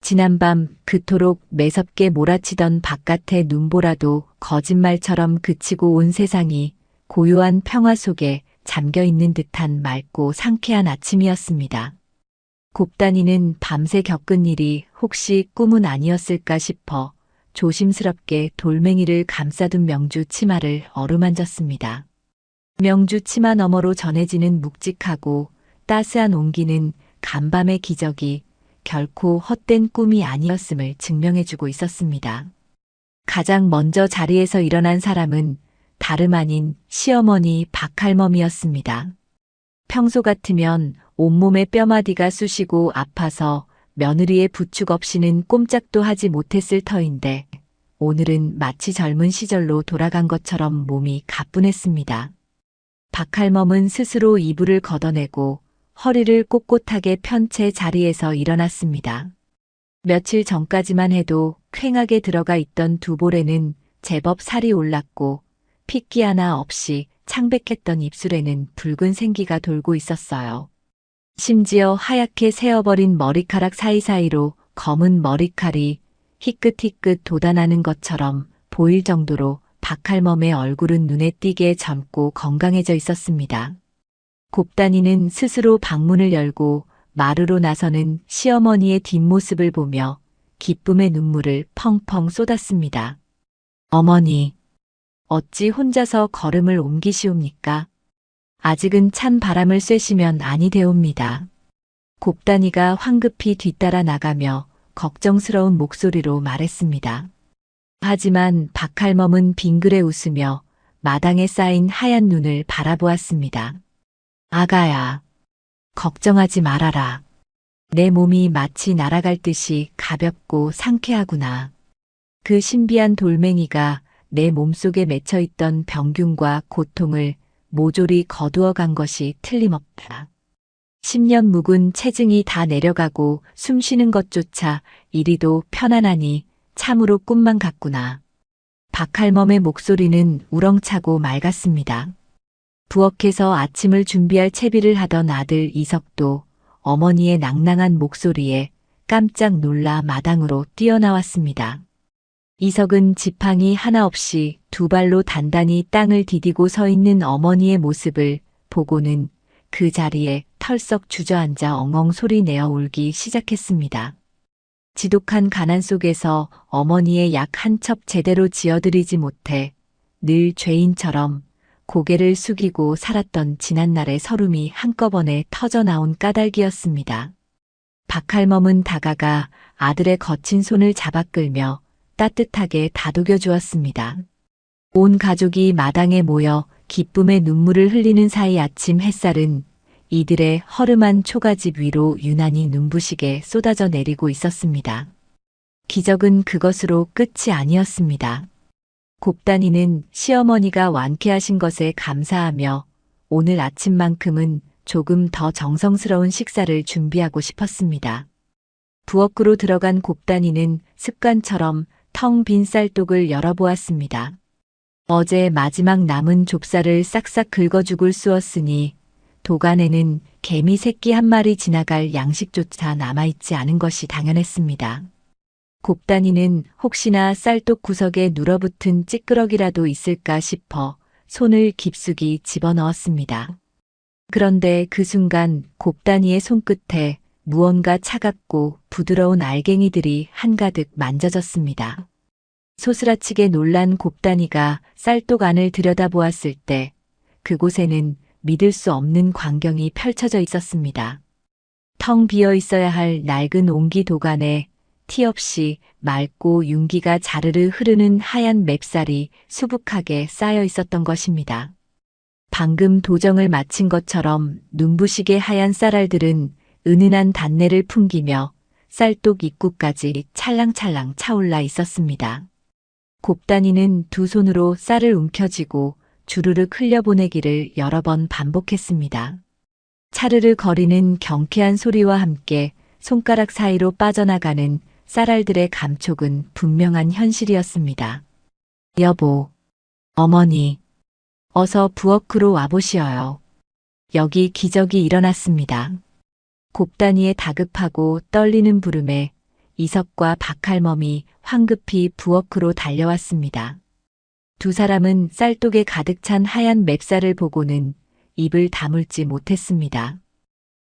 Speaker 1: 지난밤 그토록 매섭게 몰아치던 바깥의 눈보라도 거짓말처럼 그치고 온 세상이 고요한 평화 속에 잠겨 있는 듯한 맑고 상쾌한 아침이었습니다. 곱단이는 밤새 겪은 일이 혹시 꿈은 아니었을까 싶어 조심스럽게 돌멩이를 감싸둔 명주 치마를 어루만졌습니다. 명주 치마 너머로 전해지는 묵직하고 따스한 온기는 간밤의 기적이 결코 헛된 꿈이 아니었음을 증명해주고 있었습니다. 가장 먼저 자리에서 일어난 사람은 다름 아닌 시어머니 박할멈이었습니다. 평소 같으면 온몸의 뼈마디가 쑤시고 아파서 며느리의 부축 없이는 꼼짝도 하지 못했을 터인데 오늘은 마치 젊은 시절로 돌아간 것처럼 몸이 가뿐했습니다. 박할멈은 스스로 이불을 걷어내고 허리를 꼿꼿하게 편 채 자리에서 일어났습니다. 며칠 전까지만 해도 퀭하게 들어가 있던 두 볼에는 제법 살이 올랐고 핏기 하나 없이 창백했던 입술에는 붉은 생기가 돌고 있었어요. 심지어 하얗게 새어버린 머리카락 사이사이로 검은 머리칼이 희끗희끗 돋아나는 것처럼 보일 정도로 박할멈의 얼굴은 눈에 띄게 젊고 건강해져 있었습니다. 곱단이는 스스로 방문을 열고 마루로 나서는 시어머니의 뒷모습을 보며 기쁨의 눈물을 펑펑 쏟았습니다. 어머니, 어찌 혼자서 걸음을 옮기시옵니까? 아직은 찬 바람을 쐬시면 아니 되옵니다. 곱단이가 황급히 뒤따라 나가며 걱정스러운 목소리로 말했습니다. 하지만 박할멈은 빙그레 웃으며 마당에 쌓인 하얀 눈을 바라보았습니다. 아가야, 걱정하지 말아라. 내 몸이 마치 날아갈 듯이 가볍고 상쾌하구나. 그 신비한 돌멩이가 내 몸속에 맺혀있던 병균과 고통을 모조리 거두어 간 것이 틀림없다. 10년 묵은 체증이 다 내려가고 숨 쉬는 것조차 이리도 편안하니 참으로 꿈만 같구나. 박할멈의 목소리는 우렁차고 맑았습니다. 부엌에서 아침을 준비할 채비를 하던 아들 이석도 어머니의 낭낭한 목소리에 깜짝 놀라 마당으로 뛰어나왔습니다. 이석은 지팡이 하나 없이 두 발로 단단히 땅을 디디고 서 있는 어머니의 모습을 보고는 그 자리에 털썩 주저앉아 엉엉 소리 내어 울기 시작했습니다. 지독한 가난 속에서 어머니의 약 한 첩 제대로 지어드리지 못해 늘 죄인처럼 고개를 숙이고 살았던 지난날의 서름이 한꺼번에 터져나온 까닭이었습니다. 박할멈은 다가가 아들의 거친 손을 잡아 끌며 따뜻하게 다독여 주었습니다. 온 가족이 마당에 모여 기쁨의 눈물을 흘리는 사이 아침 햇살은 이들의 허름한 초가집 위로 유난히 눈부시게 쏟아져 내리고 있었습니다. 기적은 그것으로 끝이 아니었습니다. 곱단이는 시어머니가 완쾌하신 것에 감사하며 오늘 아침만큼은 조금 더 정성스러운 식사를 준비하고 싶었습니다. 부엌으로 들어간 곱단이는 습관처럼 텅 빈 쌀독을 열어보았습니다. 어제 마지막 남은 좁쌀을 싹싹 긁어 죽을 쑤었으니 도간에는 개미 새끼 한 마리 지나갈 양식조차 남아있지 않은 것이 당연했습니다. 곱단이는 혹시나 쌀독 구석에 눌어붙은 찌끄러기라도 있을까 싶어 손을 깊숙이 집어넣었습니다. 그런데 그 순간 곱단이의 손끝에 무언가 차갑고 부드러운 알갱이들이 한가득 만져졌습니다. 소스라치게 놀란 곱단이가 쌀독 안을 들여다보았을 때 그곳에는 믿을 수 없는 광경이 펼쳐져 있었습니다. 텅 비어 있어야 할 낡은 옹기 도간에 티 없이 맑고 윤기가 자르르 흐르는 하얀 맵쌀이 수북하게 쌓여 있었던 것입니다. 방금 도정을 마친 것처럼 눈부시게 하얀 쌀알들은 은은한 단내를 풍기며 쌀독 입구까지 찰랑찰랑 차올라 있었습니다. 곱단이는 두 손으로 쌀을 움켜쥐고 주르륵 흘려보내기를 여러 번 반복했습니다. 차르르 거리는 경쾌한 소리와 함께 손가락 사이로 빠져나가는 쌀알들의 감촉은 분명한 현실이었습니다. 여보, 어머니, 어서 부엌으로 와보시어요. 여기 기적이 일어났습니다. 곱단이의 다급하고 떨리는 부름에 이석과 박할멈이 황급히 부엌으로 달려왔습니다. 두 사람은 쌀독에 가득 찬 하얀 맵쌀을 보고는 입을 다물지 못했습니다.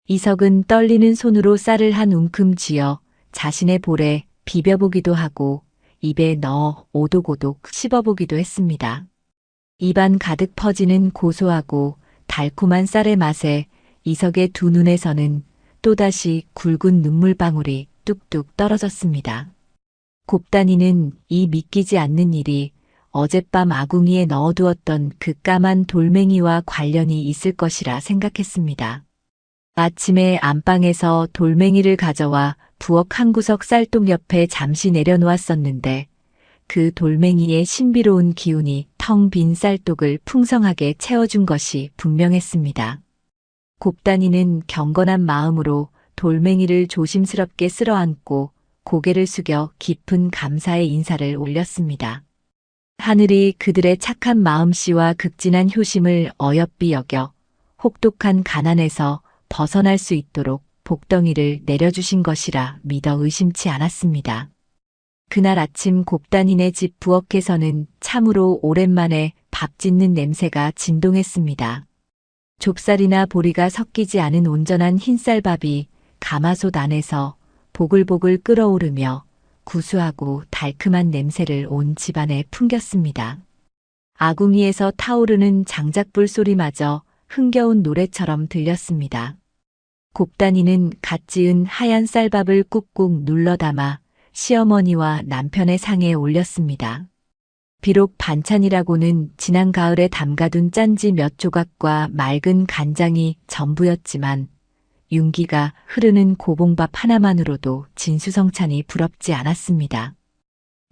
Speaker 1: 이석은 떨리는 손으로 쌀을 한 움큼 쥐어 자신의 볼에 비벼보기도 하고 입에 넣어 오독오독 씹어보기도 했습니다. 입안 가득 퍼지는 고소하고 달콤한 쌀의 맛에 이석의 두 눈에서는 또다시 굵은 눈물방울이 뚝뚝 떨어졌습니다. 곱단이는 이 믿기지 않는 일이 어젯밤 아궁이에 넣어두었던 그 까만 돌멩이와 관련이 있을 것이라 생각했습니다. 아침에 안방에서 돌멩이를 가져와 부엌 한 구석 쌀독 옆에 잠시 내려놓았었는데 그 돌멩이의 신비로운 기운이 텅 빈 쌀독을 풍성하게 채워준 것이 분명했습니다. 곱단이는 경건한 마음으로 돌멩이를 조심스럽게 쓸어안고 고개를 숙여 깊은 감사의 인사를 올렸습니다. 하늘이 그들의 착한 마음씨와 극진한 효심을 어여삐 여겨 혹독한 가난에서 벗어날 수 있도록 복덩이를 내려주신 것이라 믿어 의심치 않았습니다. 그날 아침 곱단이네 집 부엌에서는 참으로 오랜만에 밥 짓는 냄새가 진동했습니다. 좁쌀이나 보리가 섞이지 않은 온전한 흰쌀밥이 가마솥 안에서 보글보글 끓어오르며 구수하고 달큼한 냄새를 온 집안에 풍겼습니다. 아궁이에서 타오르는 장작불 소리마저 흥겨운 노래처럼 들렸습니다. 곱단이는 갓 지은 하얀 쌀밥을 꾹꾹 눌러 담아 시어머니와 남편의 상에 올렸습니다. 비록 반찬이라고는 지난 가을에 담가둔 짠지 몇 조각과 맑은 간장이 전부였지만 윤기가 흐르는 고봉밥 하나만으로도 진수성찬이 부럽지 않았습니다.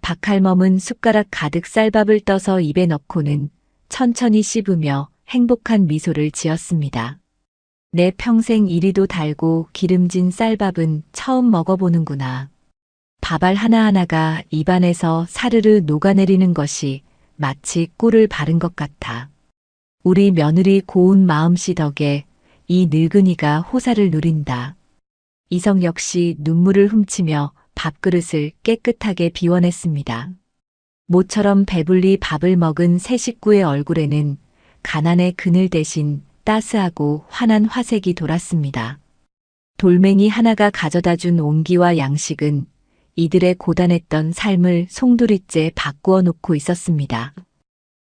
Speaker 1: 박할멈은 숟가락 가득 쌀밥을 떠서 입에 넣고는 천천히 씹으며 행복한 미소를 지었습니다. 내 평생 이리도 달고 기름진 쌀밥은 처음 먹어보는구나. 밥알 하나하나가 입안에서 사르르 녹아내리는 것이 마치 꿀을 바른 것 같아. 우리 며느리 고운 마음씨 덕에 이 늙은이가 호사를 누린다. 이성 역시 눈물을 훔치며 밥그릇을 깨끗하게 비워냈습니다. 모처럼 배불리 밥을 먹은 새 식구의 얼굴에는 가난의 그늘 대신 따스하고 환한 화색이 돌았습니다. 돌멩이 하나가 가져다준 온기와 양식은 이들의 고단했던 삶을 송두리째 바꾸어 놓고 있었습니다.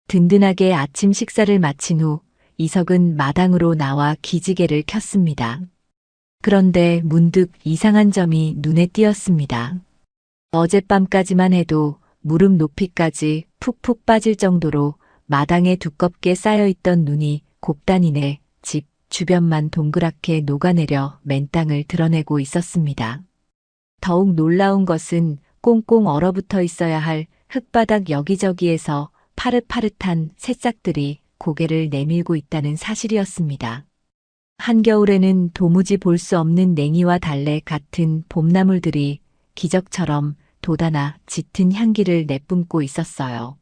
Speaker 1: 든든하게 아침 식사를 마친 후 이석은 마당으로 나와 기지개를 켰습니다. 그런데 문득 이상한 점이 눈에 띄었습니다. 어젯밤까지만 해도 무릎 높이까지 푹푹 빠질 정도로 마당에 두껍게 쌓여있던 눈이 곱단이네 집 주변만 동그랗게 녹아내려 맨땅을 드러내고 있었습니다. 더욱 놀라운 것은 꽁꽁 얼어붙어 있어야 할 흙바닥 여기저기에서 파릇파릇한 새싹들이 고개를 내밀고 있다는 사실이었습니다. 한겨울에는 도무지 볼 수 없는 냉이와 달래 같은 봄나물들이 기적처럼 돋아나 짙은 향기를 내뿜고 있었어요.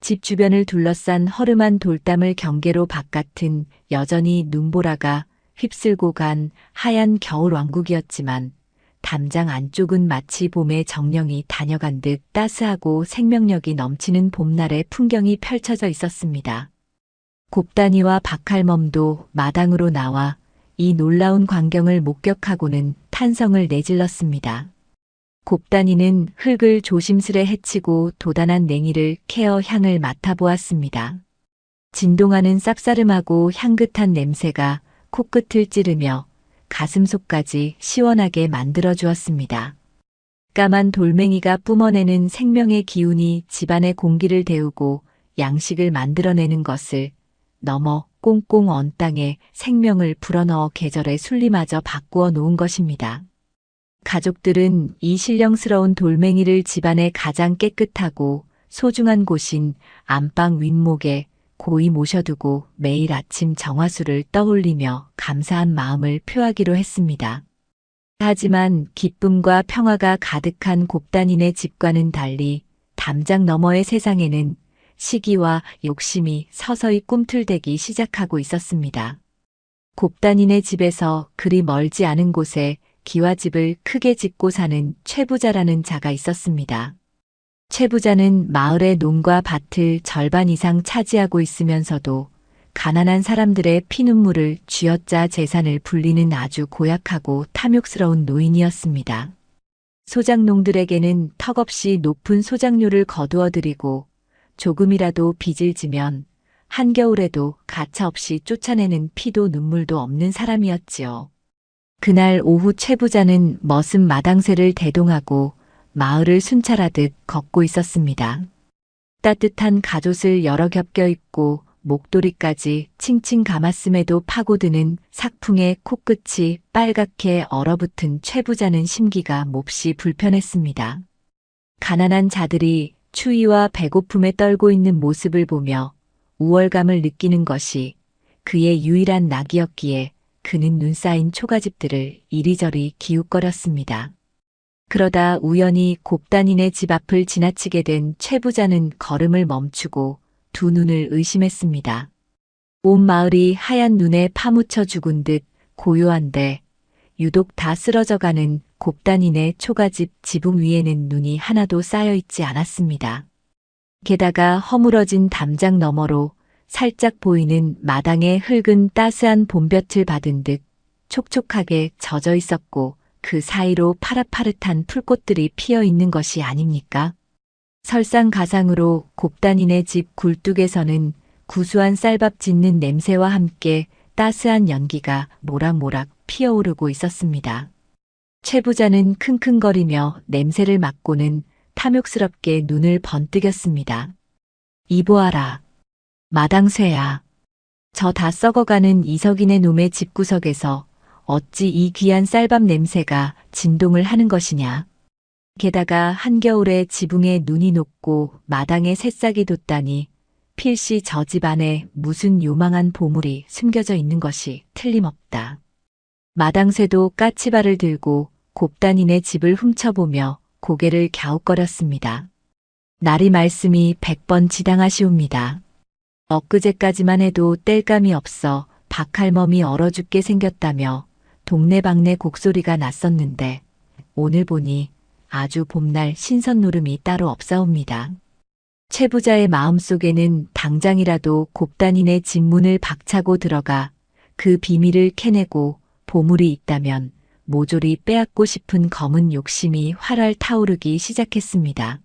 Speaker 1: 집 주변을 둘러싼 허름한 돌담을 경계로 바깥은 여전히 눈보라가 휩쓸고 간 하얀 겨울 왕국이었지만 담장 안쪽은 마치 봄의 정령이 다녀간 듯 따스하고 생명력이 넘치는 봄날의 풍경이 펼쳐져 있었습니다. 곱단이와 박할멈도 마당으로 나와 이 놀라운 광경을 목격하고는 탄성을 내질렀습니다. 곱단이는 흙을 조심스레 헤치고 도단한 냉이를 캐어 향을 맡아보았습니다. 진동하는 쌉싸름하고 향긋한 냄새가 코끝을 찌르며 가슴속까지 시원하게 만들어 주었습니다. 까만 돌멩이가 뿜어내는 생명의 기운이 집안의 공기를 데우고 양식을 만들어내는 것을 넘어 꽁꽁 언 땅에 생명을 불어넣어 계절의 순리마저 바꾸어 놓은 것입니다. 가족들은 이 신령스러운 돌멩이를 집안의 가장 깨끗하고 소중한 곳인 안방 윗목에 고이 모셔두고 매일 아침 정화수를 떠올리며 감사한 마음을 표하기로 했습니다. 하지만 기쁨과 평화가 가득한 곱단이네 집과는 달리 담장 너머의 세상에는 시기와 욕심이 서서히 꿈틀대기 시작하고 있었습니다. 곱단이네 집에서 그리 멀지 않은 곳에 기와집을 크게 짓고 사는 최부자라는 자가 있었습니다. 최부자는 마을의 농과 밭을 절반 이상 차지하고 있으면서도 가난한 사람들의 피눈물을 쥐어짜 재산을 불리는 아주 고약하고 탐욕스러운 노인이었습니다. 소작농들에게는 턱없이 높은 소작료를 거두어들이고 조금이라도 빚을 지면 한겨울에도 가차없이 쫓아내는 피도 눈물도 없는 사람이었지요. 그날 오후 최부자는 머슴 마당쇠를 대동하고 마을을 순찰하듯 걷고 있었습니다. 따뜻한 갑옷을 여러 겹껴 입고 목도리까지 칭칭 감았음에도 파고드는 삭풍의 코끝이 빨갛게 얼어붙은 최부자는 심기가 몹시 불편했습니다. 가난한 자들이 추위와 배고픔에 떨고 있는 모습을 보며 우월감을 느끼는 것이 그의 유일한 낙이었기에 그는 눈 쌓인 초가집들을 이리저리 기웃거렸습니다. 그러다 우연히 곱단이네 집 앞을 지나치게 된 최부자는 걸음을 멈추고 두 눈을 의심했습니다. 온 마을이 하얀 눈에 파묻혀 죽은 듯 고요한데 유독 다 쓰러져가는 곱단이네 초가집 지붕 위에는 눈이 하나도 쌓여있지 않았습니다. 게다가 허물어진 담장 너머로 살짝 보이는 마당의 흙은 따스한 봄볕을 받은 듯 촉촉하게 젖어 있었고 그 사이로 파릇파릇한 풀꽃들이 피어 있는 것이 아닙니까? 설상가상으로 곱단이네 집 굴뚝에서는 구수한 쌀밥 짓는 냄새와 함께 따스한 연기가 모락모락 피어오르고 있었습니다. 최부자는 킁킁거리며 냄새를 맡고는 탐욕스럽게 눈을 번뜩였습니다. 이보아라. 마당쇠야. 저 다 썩어가는 이석이네 놈의 집구석에서 어찌 이 귀한 쌀밥 냄새가 진동을 하는 것이냐. 게다가 한겨울에 지붕에 눈이 녹고 마당에 새싹이 돋다니 필시 저 집 안에 무슨 요망한 보물이 숨겨져 있는 것이 틀림없다. 마당쇠도 까치발을 들고 곱단이네 집을 훔쳐보며 고개를 갸웃거렸습니다. 날이 말씀이 100번 지당하시옵니다. 엊그제까지만 해도 땔감이 없어 박할멈이 얼어 죽게 생겼다며 동네방네 곡소리가 났었는데 오늘 보니 아주 봄날 신선 노름이 따로 없사옵니다. 최부자의 마음속에는 당장이라도 곱단이네 집 문을 박차고 들어가 그 비밀을 캐내고 보물이 있다면 모조리 빼앗고 싶은 검은 욕심이 활활 타오르기 시작했습니다.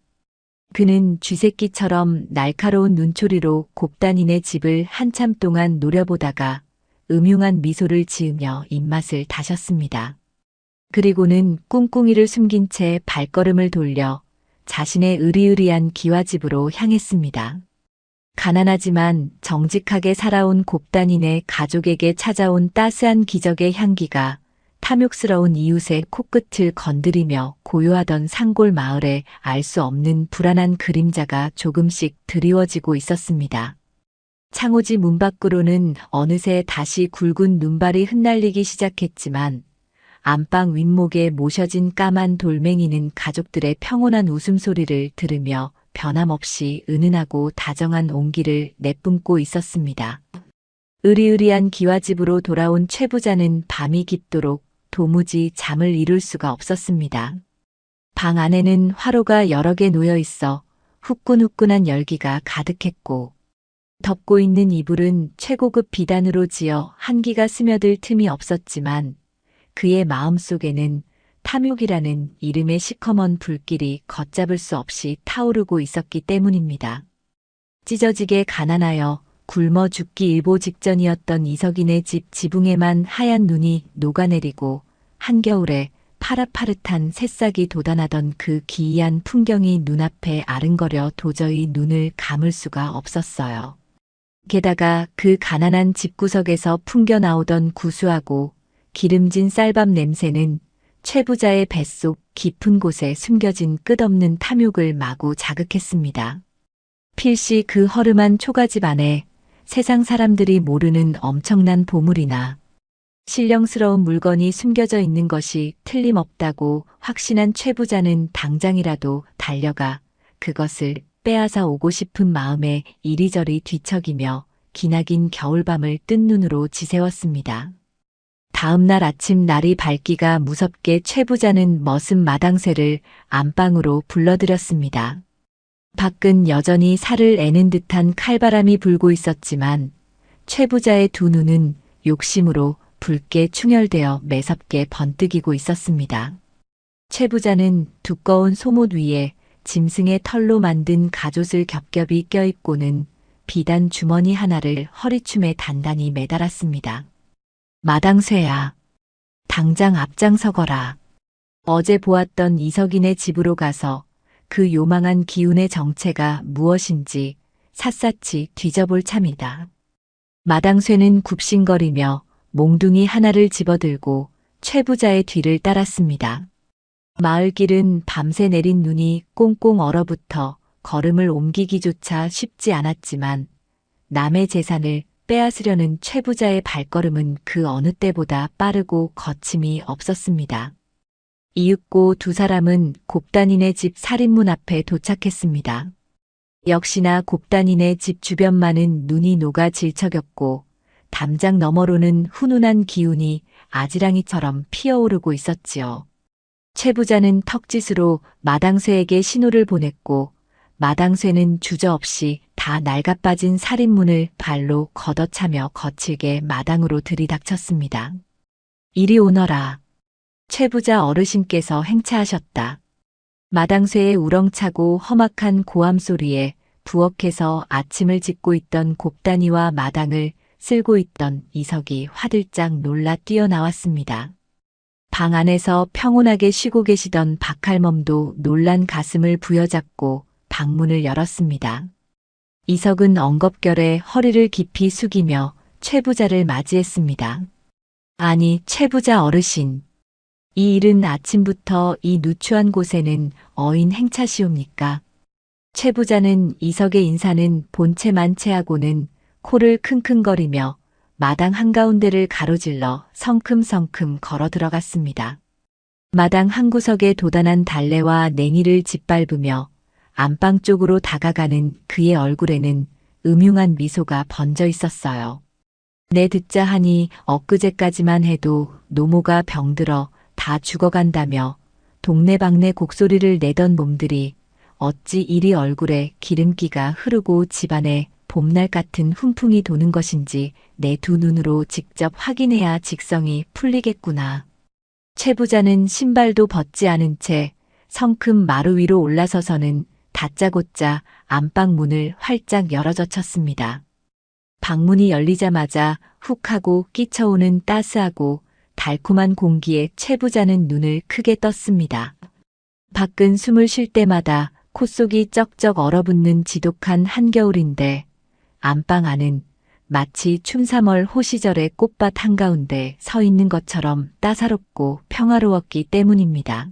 Speaker 1: 그는 쥐새끼처럼 날카로운 눈초리로 곱단이네 집을 한참 동안 노려보다가 음흉한 미소를 지으며 입맛을 다셨습니다. 그리고는 꿍꿍이를 숨긴 채 발걸음을 돌려 자신의 으리으리한 기와집으로 향했습니다. 가난하지만 정직하게 살아온 곱단이네 가족에게 찾아온 따스한 기적의 향기가 탐욕스러운 이웃의 코끝을 건드리며 고요하던 산골 마을에 알 수 없는 불안한 그림자가 조금씩 드리워지고 있었습니다. 창호지 문 밖으로는 어느새 다시 굵은 눈발이 흩날리기 시작했지만 안방 윗목에 모셔진 까만 돌멩이는 가족들의 평온한 웃음소리를 들으며 변함없이 은은하고 다정한 온기를 내뿜고 있었습니다. 으리으리한 기와집으로 돌아온 최 부자는 밤이 깊도록 도무지 잠을 이룰 수가 없었습니다. 방 안에는 화로가 여러 개 놓여 있어 후끈후끈한 열기가 가득했고 덮고 있는 이불은 최고급 비단으로 지어 한기가 스며들 틈이 없었지만 그의 마음속에는 탐욕이라는 이름의 시커먼 불길이 걷잡을 수 없이 타오르고 있었기 때문입니다. 찢어지게 가난하여 굶어 죽기 일보 직전이었던 이석인의 집 지붕에만 하얀 눈이 녹아내리고 한겨울에 파릇파릇한 새싹이 돋아나던 그 기이한 풍경이 눈앞에 아른거려 도저히 눈을 감을 수가 없었어요. 게다가 그 가난한 집구석에서 풍겨나오던 구수하고 기름진 쌀밥 냄새는 최 부자의 뱃속 깊은 곳에 숨겨진 끝없는 탐욕을 마구 자극했습니다. 필시 그 허름한 초가집 안에 세상 사람들이 모르는 엄청난 보물이나 신령스러운 물건이 숨겨져 있는 것이 틀림없다고 확신한 최 부자는 당장이라도 달려가 그것을 빼앗아 오고 싶은 마음에 이리저리 뒤척이며 기나긴 겨울밤을 뜬 눈으로 지새웠습니다. 다음 날 아침 날이 밝기가 무섭게 최 부자는 머슴 마당쇠를 안방으로 불러들였습니다. 밖은 여전히 살을 애는 듯한 칼바람이 불고 있었지만 최 부자의 두 눈은 욕심으로 붉게 충혈되어 매섭게 번뜩이고 있었습니다. 최 부자는 두꺼운 소못 위에 짐승의 털로 만든 가옷을 겹겹이 껴입고는 비단 주머니 하나를 허리춤에 단단히 매달았습니다. 마당쇠야, 당장 앞장서거라. 어제 보았던 이석인의 집으로 가서 그 요망한 기운의 정체가 무엇인지 샅샅이 뒤져볼 참이다. 마당쇠는 굽신거리며 몽둥이 하나를 집어들고 최 부자의 뒤를 따랐습니다. 마을길은 밤새 내린 눈이 꽁꽁 얼어붙어 걸음을 옮기기조차 쉽지 않았지만 남의 재산을 빼앗으려는 최 부자의 발걸음은 그 어느 때보다 빠르고 거침이 없었습니다. 이윽고 두 사람은 곱단이네 집 살인문 앞에 도착했습니다. 역시나 곱단이네 집 주변만은 눈이 녹아 질척였고 담장 너머로는 훈훈한 기운이 아지랑이처럼 피어오르고 있었지요. 최 부자는 턱짓으로 마당쇠에게 신호를 보냈고 마당쇠는 주저없이 다 낡아빠진 살인문을 발로 걷어차며 거칠게 마당으로 들이닥쳤습니다. 이리 오너라. 최 부자 어르신께서 행차하셨다. 마당쇠의 우렁차고 험악한 고함 소리에 부엌에서 아침을 짓고 있던 곱단이와 마당을 쓸고 있던 이석이 화들짝 놀라 뛰어나왔습니다. 방 안에서 평온하게 쉬고 계시던 박할멈도 놀란 가슴을 부여잡고 방문을 열었습니다. 이석은 엉겁결에 허리를 깊이 숙이며 최 부자를 맞이했습니다. 아니, 최 부자 어르신. 이 이른 아침부터 이 누추한 곳에는 어인 행차시옵니까? 최 부자는 이석의 인사는 본체 만체하고는 코를 킁킁거리며 마당 한가운데를 가로질러 성큼성큼 걸어 들어갔습니다. 마당 한구석에 도단한 달래와 냉이를 짓밟으며 안방 쪽으로 다가가는 그의 얼굴에는 음흉한 미소가 번져 있었어요. 내 듣자 하니 엊그제까지만 해도 노모가 병들어 다 죽어간다며 동네방네 곡소리를 내던 몸들이 어찌 이리 얼굴에 기름기가 흐르고 집안에 봄날 같은 훈풍이 도는 것인지 내 두 눈으로 직접 확인해야 직성이 풀리겠구나. 최 부자는 신발도 벗지 않은 채 성큼 마루 위로 올라서서는 다짜고짜 안방 문을 활짝 열어젖혔습니다. 방문이 열리자마자 훅 하고 끼쳐오는 따스하고 달콤한 공기에 최 부자는 눈을 크게 떴습니다. 밖은 숨을 쉴 때마다 콧속이 쩍쩍 얼어붙는 지독한 한겨울인데 안방 안은 마치 춘삼월 호시절의 꽃밭 한가운데 서 있는 것처럼 따사롭고 평화로웠기 때문입니다.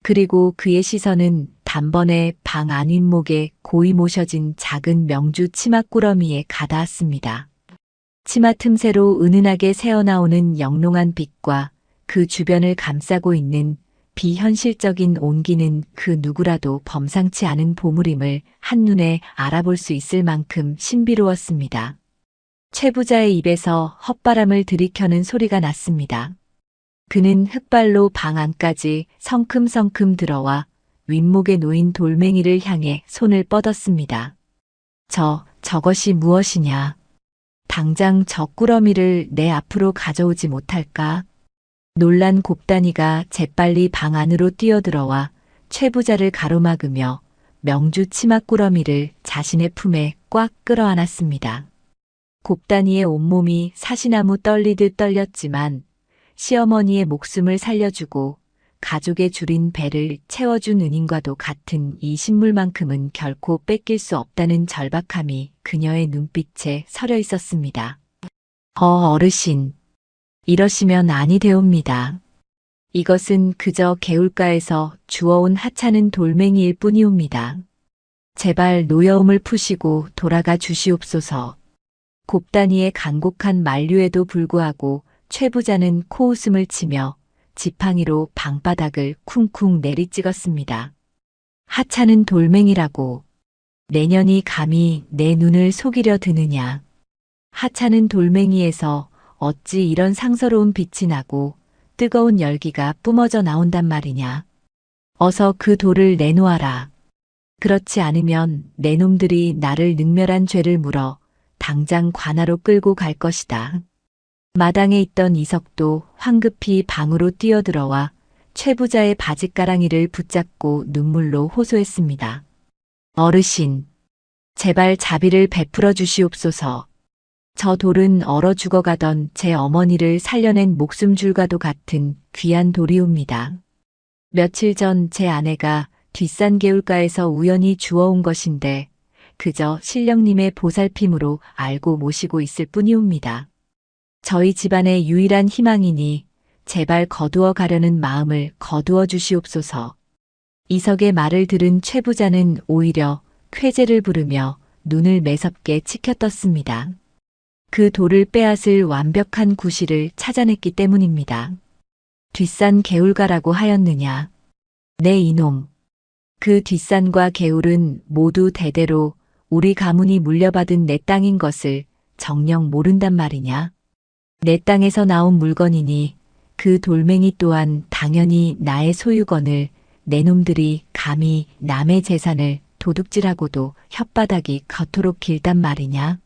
Speaker 1: 그리고 그의 시선은 단번에 방 안윗목에 고이 모셔진 작은 명주 치맛구러미에 가닿았습니다. 치마 틈새로 은은하게 새어나오는 영롱한 빛과 그 주변을 감싸고 있는 비현실적인 온기는 그 누구라도 범상치 않은 보물임을 한눈에 알아볼 수 있을 만큼 신비로웠습니다. 최 부자의 입에서 헛바람을 들이켜는 소리가 났습니다. 그는 흙발로 방 안까지 성큼성큼 들어와 윗목에 놓인 돌멩이를 향해 손을 뻗었습니다. 저것이 무엇이냐? 당장 저 꾸러미를 내 앞으로 가져오지 못할까? 놀란 곱단이가 재빨리 방 안으로 뛰어들어와 최 부자를 가로막으며 명주 치맛꾸러미를 자신의 품에 꽉 끌어안았습니다. 곱단이의 온몸이 사시나무 떨리듯 떨렸지만 시어머니의 목숨을 살려주고 가족의 줄인 배를 채워준 은인과도 같은 이 신물만큼은 결코 뺏길 수 없다는 절박함이 그녀의 눈빛에 서려 있었습니다. 어르신. 이러시면 아니 되옵니다. 이것은 그저 개울가에서 주워온 하찮은 돌멩이일 뿐이옵니다. 제발 노여움을 푸시고 돌아가 주시옵소서. 곱단이의 간곡한 만류에도 불구하고 최 부자는 코웃음을 치며 지팡이로 방바닥을 쿵쿵 내리찍었습니다. 하찮은 돌멩이라고. 내년이 감히 내 눈을 속이려 드느냐. 하찮은 돌멩이에서 어찌 이런 상서로운 빛이 나고 뜨거운 열기가 뿜어져 나온단 말이냐. 어서 그 돌을 내놓아라. 그렇지 않으면 내 놈들이 나를 능멸한 죄를 물어 당장 관하로 끌고 갈 것이다. 마당에 있던 이석도 황급히 방으로 뛰어들어와 최 부자의 바짓가랑이를 붙잡고 눈물로 호소했습니다. 어르신, 제발 자비를 베풀어 주시옵소서. 저 돌은 얼어 죽어가던 제 어머니를 살려낸 목숨줄과도 같은 귀한 돌이옵니다. 며칠 전 제 아내가 뒷산 개울가에서 우연히 주워온 것인데 그저 신령님의 보살핌으로 알고 모시고 있을 뿐이옵니다. 저희 집안의 유일한 희망이니 제발 거두어 가려는 마음을 거두어 주시옵소서. 이석의 말을 들은 최 부자는 오히려 쾌재를 부르며 눈을 매섭게 치켜떴습니다. 그 돌을 빼앗을 완벽한 구실을 찾아냈기 때문입니다. 뒷산 개울가라고 하였느냐. 네 이놈. 그 뒷산과 개울은 모두 대대로 우리 가문이 물려받은 내 땅인 것을 정녕 모른단 말이냐. 내 땅에서 나온 물건이니 그 돌멩이 또한 당연히 나의 소유건을 내 놈들이 감히 남의 재산을 도둑질하고도 혓바닥이 그토록 길단 말이냐.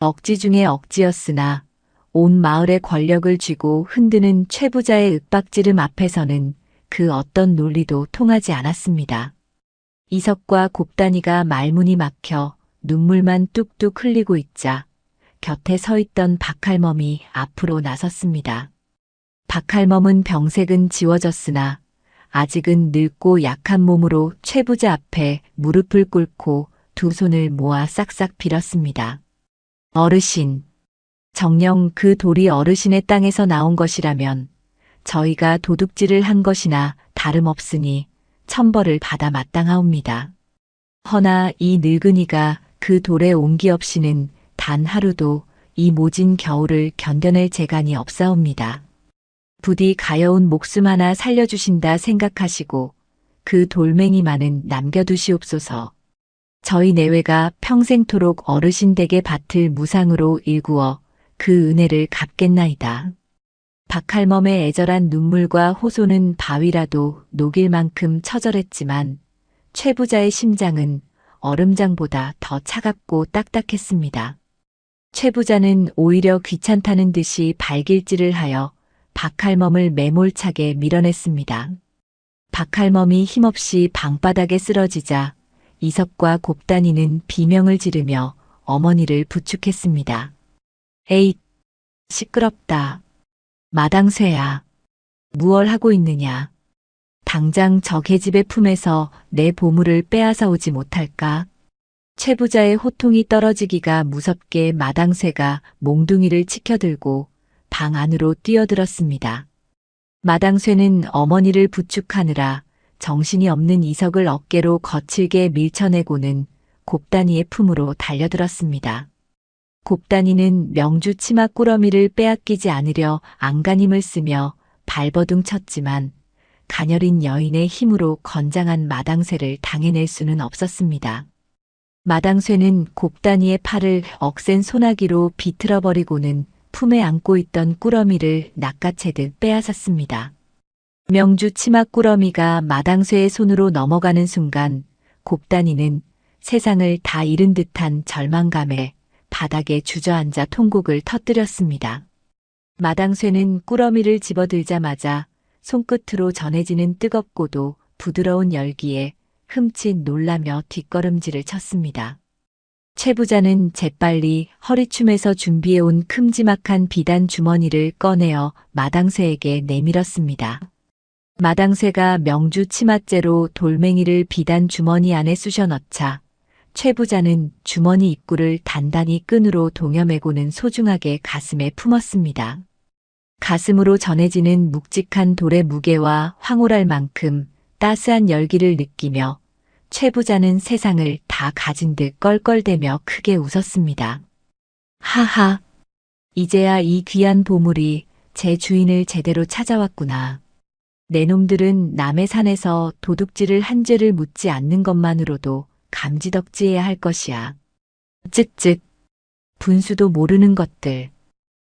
Speaker 1: 억지 중에 억지였으나 온 마을의 권력을 쥐고 흔드는 최 부자의 윽박지름 앞에서는 그 어떤 논리도 통하지 않았습니다. 이석과 곱단이가 말문이 막혀 눈물만 뚝뚝 흘리고 있자 곁에 서 있던 박할멈이 앞으로 나섰습니다. 박할멈은 병색은 지워졌으나 아직은 늙고 약한 몸으로 최 부자 앞에 무릎을 꿇고 두 손을 모아 싹싹 빌었습니다. 어르신, 정녕 그 돌이 어르신의 땅에서 나온 것이라면 저희가 도둑질을 한 것이나 다름없으니 천벌을 받아 마땅하옵니다. 허나 이 늙은이가 그 돌의 온기 없이는 단 하루도 이 모진 겨울을 견뎌낼 재간이 없사옵니다. 부디 가여운 목숨 하나 살려주신다 생각하시고 그 돌멩이만은 남겨두시옵소서. 저희 내외가 평생토록 어르신 댁의 밭을 무상으로 일구어 그 은혜를 갚겠나이다. 박할멈의 애절한 눈물과 호소는 바위라도 녹일 만큼 처절했지만 최 부자의 심장은 얼음장보다 더 차갑고 딱딱했습니다. 최 부자는 오히려 귀찮다는 듯이 발길질을 하여 박할멈을 매몰차게 밀어냈습니다. 박할멈이 힘없이 방바닥에 쓰러지자 이석과 곱단이는 비명을 지르며 어머니를 부축했습니다. 에잇, 시끄럽다. 마당쇠야, 무얼 하고 있느냐. 당장 저 계집의 품에서 내 보물을 빼앗아 오지 못할까? 최 부자의 호통이 떨어지기가 무섭게 마당쇠가 몽둥이를 치켜들고 방 안으로 뛰어들었습니다. 마당쇠는 어머니를 부축하느라 정신이 없는 이석을 어깨로 거칠게 밀쳐내고는 곱단이의 품으로 달려들었습니다. 곱단이는 명주 치마 꾸러미를 빼앗기지 않으려 안간힘을 쓰며 발버둥 쳤지만 가녀린 여인의 힘으로 건장한 마당쇠를 당해낼 수는 없었습니다. 마당쇠는 곱단이의 팔을 억센 소나기로 비틀어버리고는 품에 안고 있던 꾸러미를 낚아채듯 빼앗았습니다. 명주 치마 꾸러미가 마당쇠의 손으로 넘어가는 순간 곱단이는 세상을 다 잃은 듯한 절망감에 바닥에 주저앉아 통곡을 터뜨렸습니다. 마당쇠는 꾸러미를 집어들자마자 손끝으로 전해지는 뜨겁고도 부드러운 열기에 흠칫 놀라며 뒷걸음질을 쳤습니다. 최 부자는 재빨리 허리춤에서 준비해온 큼지막한 비단 주머니를 꺼내어 마당쇠에게 내밀었습니다. 마당쇠가 명주 치맛째로 돌멩이를 비단 주머니 안에 쑤셔 넣자 최 부자는 주머니 입구를 단단히 끈으로 동여매고는 소중하게 가슴에 품었습니다. 가슴으로 전해지는 묵직한 돌의 무게와 황홀할 만큼 따스한 열기를 느끼며 최 부자는 세상을 다 가진 듯 껄껄대며 크게 웃었습니다. 하하, 이제야 이 귀한 보물이 제 주인을 제대로 찾아왔구나. 내 놈들은 남의 산에서 도둑질을 한 죄를 묻지 않는 것만으로도 감지덕지해야 할 것이야. 쯧쯧, 분수도 모르는 것들.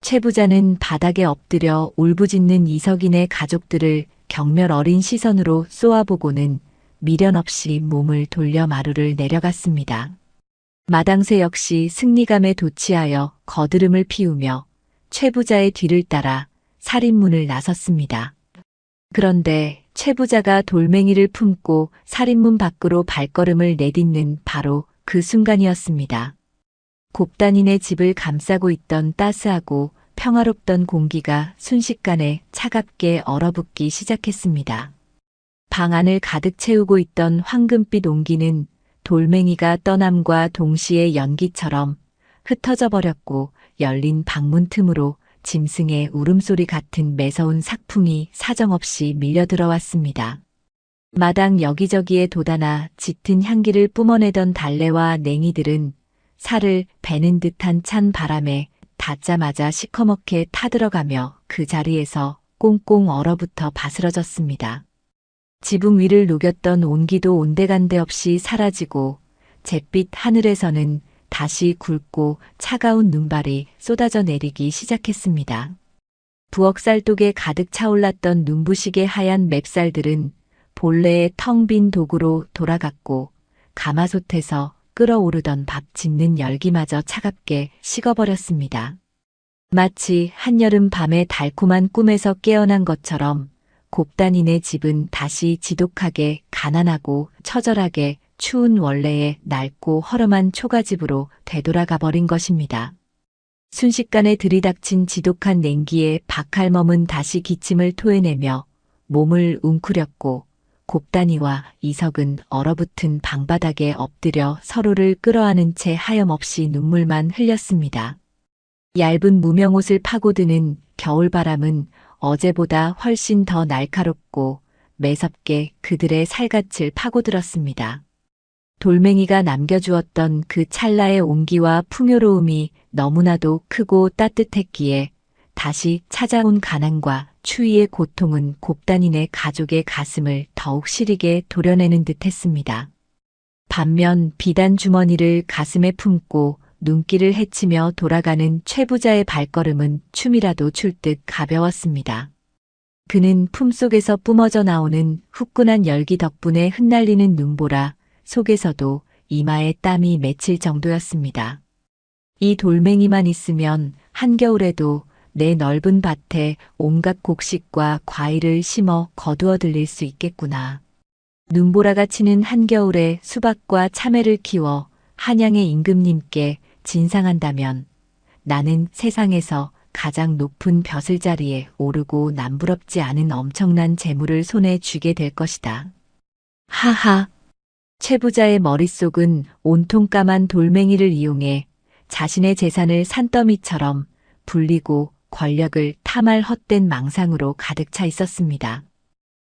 Speaker 1: 최 부자는 바닥에 엎드려 울부짖는 이석인의 가족들을 경멸 어린 시선으로 쏘아보고는 미련 없이 몸을 돌려 마루를 내려갔습니다. 마당쇠 역시 승리감에 도취하여 거드름을 피우며 최 부자의 뒤를 따라 살인문을 나섰습니다. 그런데 최 부자가 돌멩이를 품고 살인문 밖으로 발걸음을 내딛는 바로 그 순간이었습니다. 곱단이네 집을 감싸고 있던 따스하고 평화롭던 공기가 순식간에 차갑게 얼어붙기 시작했습니다. 방 안을 가득 채우고 있던 황금빛 온기는 돌멩이가 떠남과 동시에 연기처럼 흩어져 버렸고 열린 방문 틈으로 짐승의 울음소리 같은 매서운 삭풍이 사정없이 밀려들어왔습니다. 마당 여기저기에 돋아나 짙은 향기를 뿜어내던 달래와 냉이들은 살을 베는 듯한 찬 바람에 닿자마자 시커멓게 타들어가며 그 자리에서 꽁꽁 얼어붙어 바스러졌습니다. 지붕 위를 녹였던 온기도 온데간데 없이 사라지고 잿빛 하늘에서는 다시 굵고 차가운 눈발이 쏟아져 내리기 시작했습니다. 부엌쌀독에 가득 차올랐던 눈부시게 하얀 맵쌀들은 본래의 텅 빈 독으로 돌아갔고 가마솥에서 끓어오르던 밥 짓는 열기마저 차갑게 식어버렸습니다. 마치 한여름 밤의 달콤한 꿈에서 깨어난 것처럼 곱단이네 집은 다시 지독하게 가난하고 처절하게 추운 원래의 낡고 허름한 초가집으로 되돌아가 버린 것입니다. 순식간에 들이닥친 지독한 냉기에 박할멈은 다시 기침을 토해내며 몸을 웅크렸고 곱단이와 이석은 얼어붙은 방바닥에 엎드려 서로를 끌어안은 채 하염없이 눈물만 흘렸습니다. 얇은 무명옷을 파고드는 겨울바람은 어제보다 훨씬 더 날카롭고 매섭게 그들의 살갗을 파고들었습니다. 돌멩이가 남겨주었던 그 찰나의 온기와 풍요로움이 너무나도 크고 따뜻했기에 다시 찾아온 가난과 추위의 고통은 곱단이네 가족의 가슴을 더욱 시리게 도려내는 듯했습니다. 반면 비단 주머니를 가슴에 품고 눈길을 헤치며 돌아가는 최 부자의 발걸음은 춤이라도 출 듯 가벼웠습니다. 그는 품속에서 뿜어져 나오는 후끈한 열기 덕분에 흩날리는 눈보라 속에서도 이마에 땀이 맺힐 정도였습니다. 이 돌멩이만 있으면 한겨울에도 내 넓은 밭에 온갖 곡식과 과일을 심어 거두어 들릴 수 있겠구나. 눈보라가 치는 한겨울에 수박과 참외를 키워 한양의 임금님께 진상한다면 나는 세상에서 가장 높은 벼슬자리에 오르고 남부럽지 않은 엄청난 재물을 손에 쥐게 될 것이다. 하하. 최 부자의 머릿속은 온통 까만 돌멩이를 이용해 자신의 재산을 산더미처럼 불리고 권력을 탐할 헛된 망상으로 가득 차 있었습니다.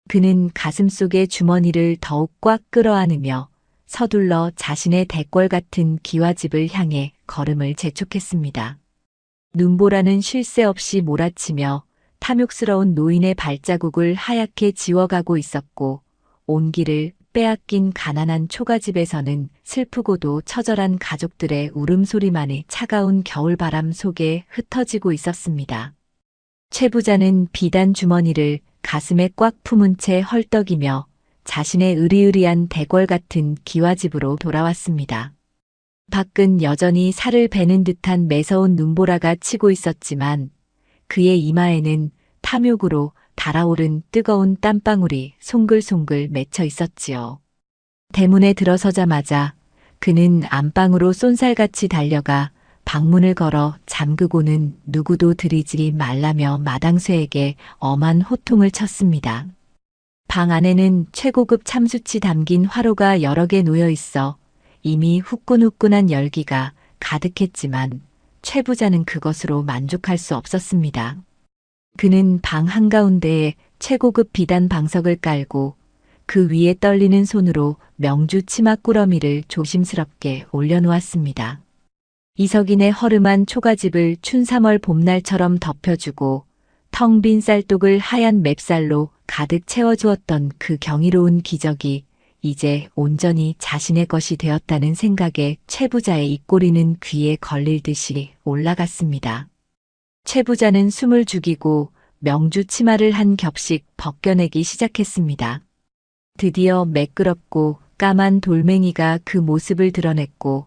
Speaker 1: 그는 가슴속의 주머니를 더욱 꽉 끌어안으며 서둘러 자신의 대궐 같은 기와집을 향해 걸음을 재촉했습니다. 눈보라는 쉴 새 없이 몰아치며 탐욕스러운 노인의 발자국을 하얗게 지워가고 있었고 온 길을 빼앗긴 가난한 초가집에서는 슬프고도 처절한 가족들의 울음소리만이 차가운 겨울바람 속에 흩어지고 있었습니다. 최 부자는 비단 주머니를 가슴에 꽉 품은 채 헐떡이며 자신의 으리으리한 대궐 같은 기와집으로 돌아왔습니다. 밖은 여전히 살을 베는 듯한 매서운 눈보라가 치고 있었지만 그의 이마에는 탐욕으로 달아오른 뜨거운 땀방울이 송글송글 맺혀 있었지요. 대문에 들어서자마자 그는 안방으로 쏜살같이 달려가 방문을 걸어 잠그고는 누구도 들이지 말라며 마당쇠에게 엄한 호통을 쳤습니다. 방 안에는 최고급 참숯이 담긴 화로가 여러 개 놓여 있어 이미 후끈후끈한 열기가 가득했지만 최 부자는 그것으로 만족할 수 없었습니다. 그는 방 한가운데에 최고급 비단 방석을 깔고 그 위에 떨리는 손으로 명주 치마 꾸러미를 조심스럽게 올려놓았습니다. 이석인의 허름한 초가집을 춘 3월 봄날처럼 덮여주고 텅 빈 쌀독을 하얀 맵쌀로 가득 채워주었던 그 경이로운 기적이 이제 온전히 자신의 것이 되었다는 생각에 최 부자의 입꼬리는 귀에 걸릴 듯이 올라갔습니다. 최 부자는 숨을 죽이고 명주 치마를 한 겹씩 벗겨내기 시작했습니다. 드디어 매끄럽고 까만 돌멩이가 그 모습을 드러냈고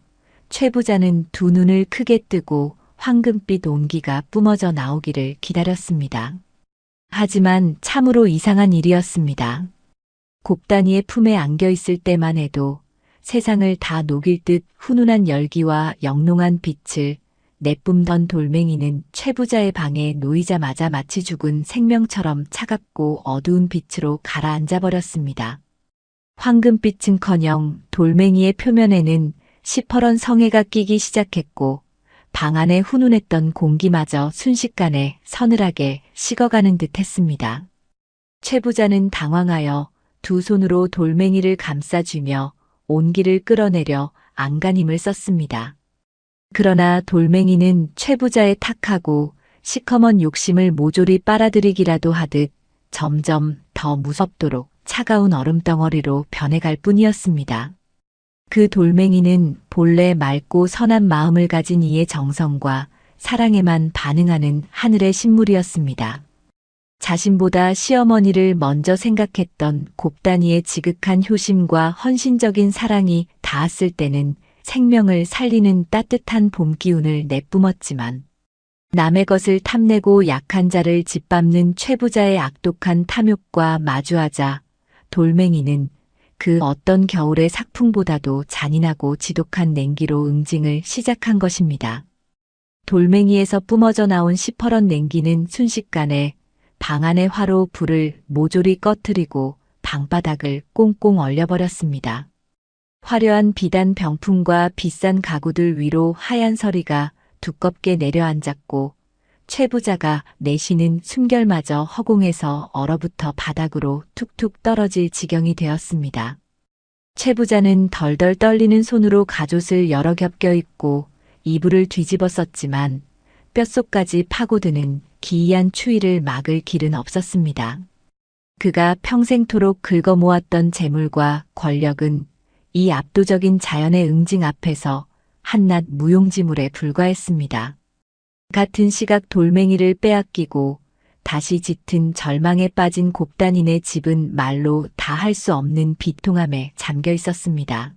Speaker 1: 최 부자는 두 눈을 크게 뜨고 황금빛 온기가 뿜어져 나오기를 기다렸습니다. 하지만 참으로 이상한 일이었습니다. 곱다니의 품에 안겨 있을 때만 해도 세상을 다 녹일 듯 훈훈한 열기와 영롱한 빛을 내뿜던 돌멩이는 최 부자의 방에 놓이자마자 마치 죽은 생명처럼 차갑고 어두운 빛으로 가라앉아 버렸습니다. 황금빛은커녕 돌멩이의 표면에는 시퍼런 성에가 끼기 시작했고 방 안에 훈훈했던 공기마저 순식간에 서늘하게 식어가는 듯 했습니다. 최 부자는 당황하여 두 손으로 돌멩이를 감싸쥐며 온기를 끌어내려 안간힘을 썼습니다. 그러나 돌멩이는 최 부자의 탁하고 시커먼 욕심을 모조리 빨아들이기라도 하듯 점점 더 무섭도록 차가운 얼음덩어리로 변해갈 뿐이었습니다. 그 돌멩이는 본래 맑고 선한 마음을 가진 이의 정성과 사랑에만 반응하는 하늘의 신물이었습니다. 자신보다 시어머니를 먼저 생각했던 곱다니의 지극한 효심과 헌신적인 사랑이 닿았을 때는 생명을 살리는 따뜻한 봄 기운을 내뿜었지만 남의 것을 탐내고 약한 자를 짓밟는 최 부자의 악독한 탐욕과 마주하자 돌멩이는 그 어떤 겨울의 삭풍보다도 잔인하고 지독한 냉기로 응징을 시작한 것입니다. 돌멩이에서 뿜어져 나온 시퍼런 냉기는 순식간에 방 안의 화로 불을 모조리 꺼트리고 방바닥을 꽁꽁 얼려버렸습니다. 화려한 비단 병풍과 비싼 가구들 위로 하얀 서리가 두껍게 내려앉았고 최 부자가 내쉬는 숨결마저 허공에서 얼어붙어 바닥으로 툭툭 떨어질 지경이 되었습니다. 최 부자는 덜덜 떨리는 손으로 가옷을 여러 겹 껴입고 이불을 뒤집어 썼지만 뼛속까지 파고드는 기이한 추위를 막을 길은 없었습니다. 그가 평생토록 긁어모았던 재물과 권력은 이 압도적인 자연의 응징 앞에서 한낱 무용지물에 불과했습니다. 같은 시각 돌멩이를 빼앗기고 다시 짙은 절망에 빠진 곱다니네 집은 말로 다 할 수 없는 비통함에 잠겨 있었습니다.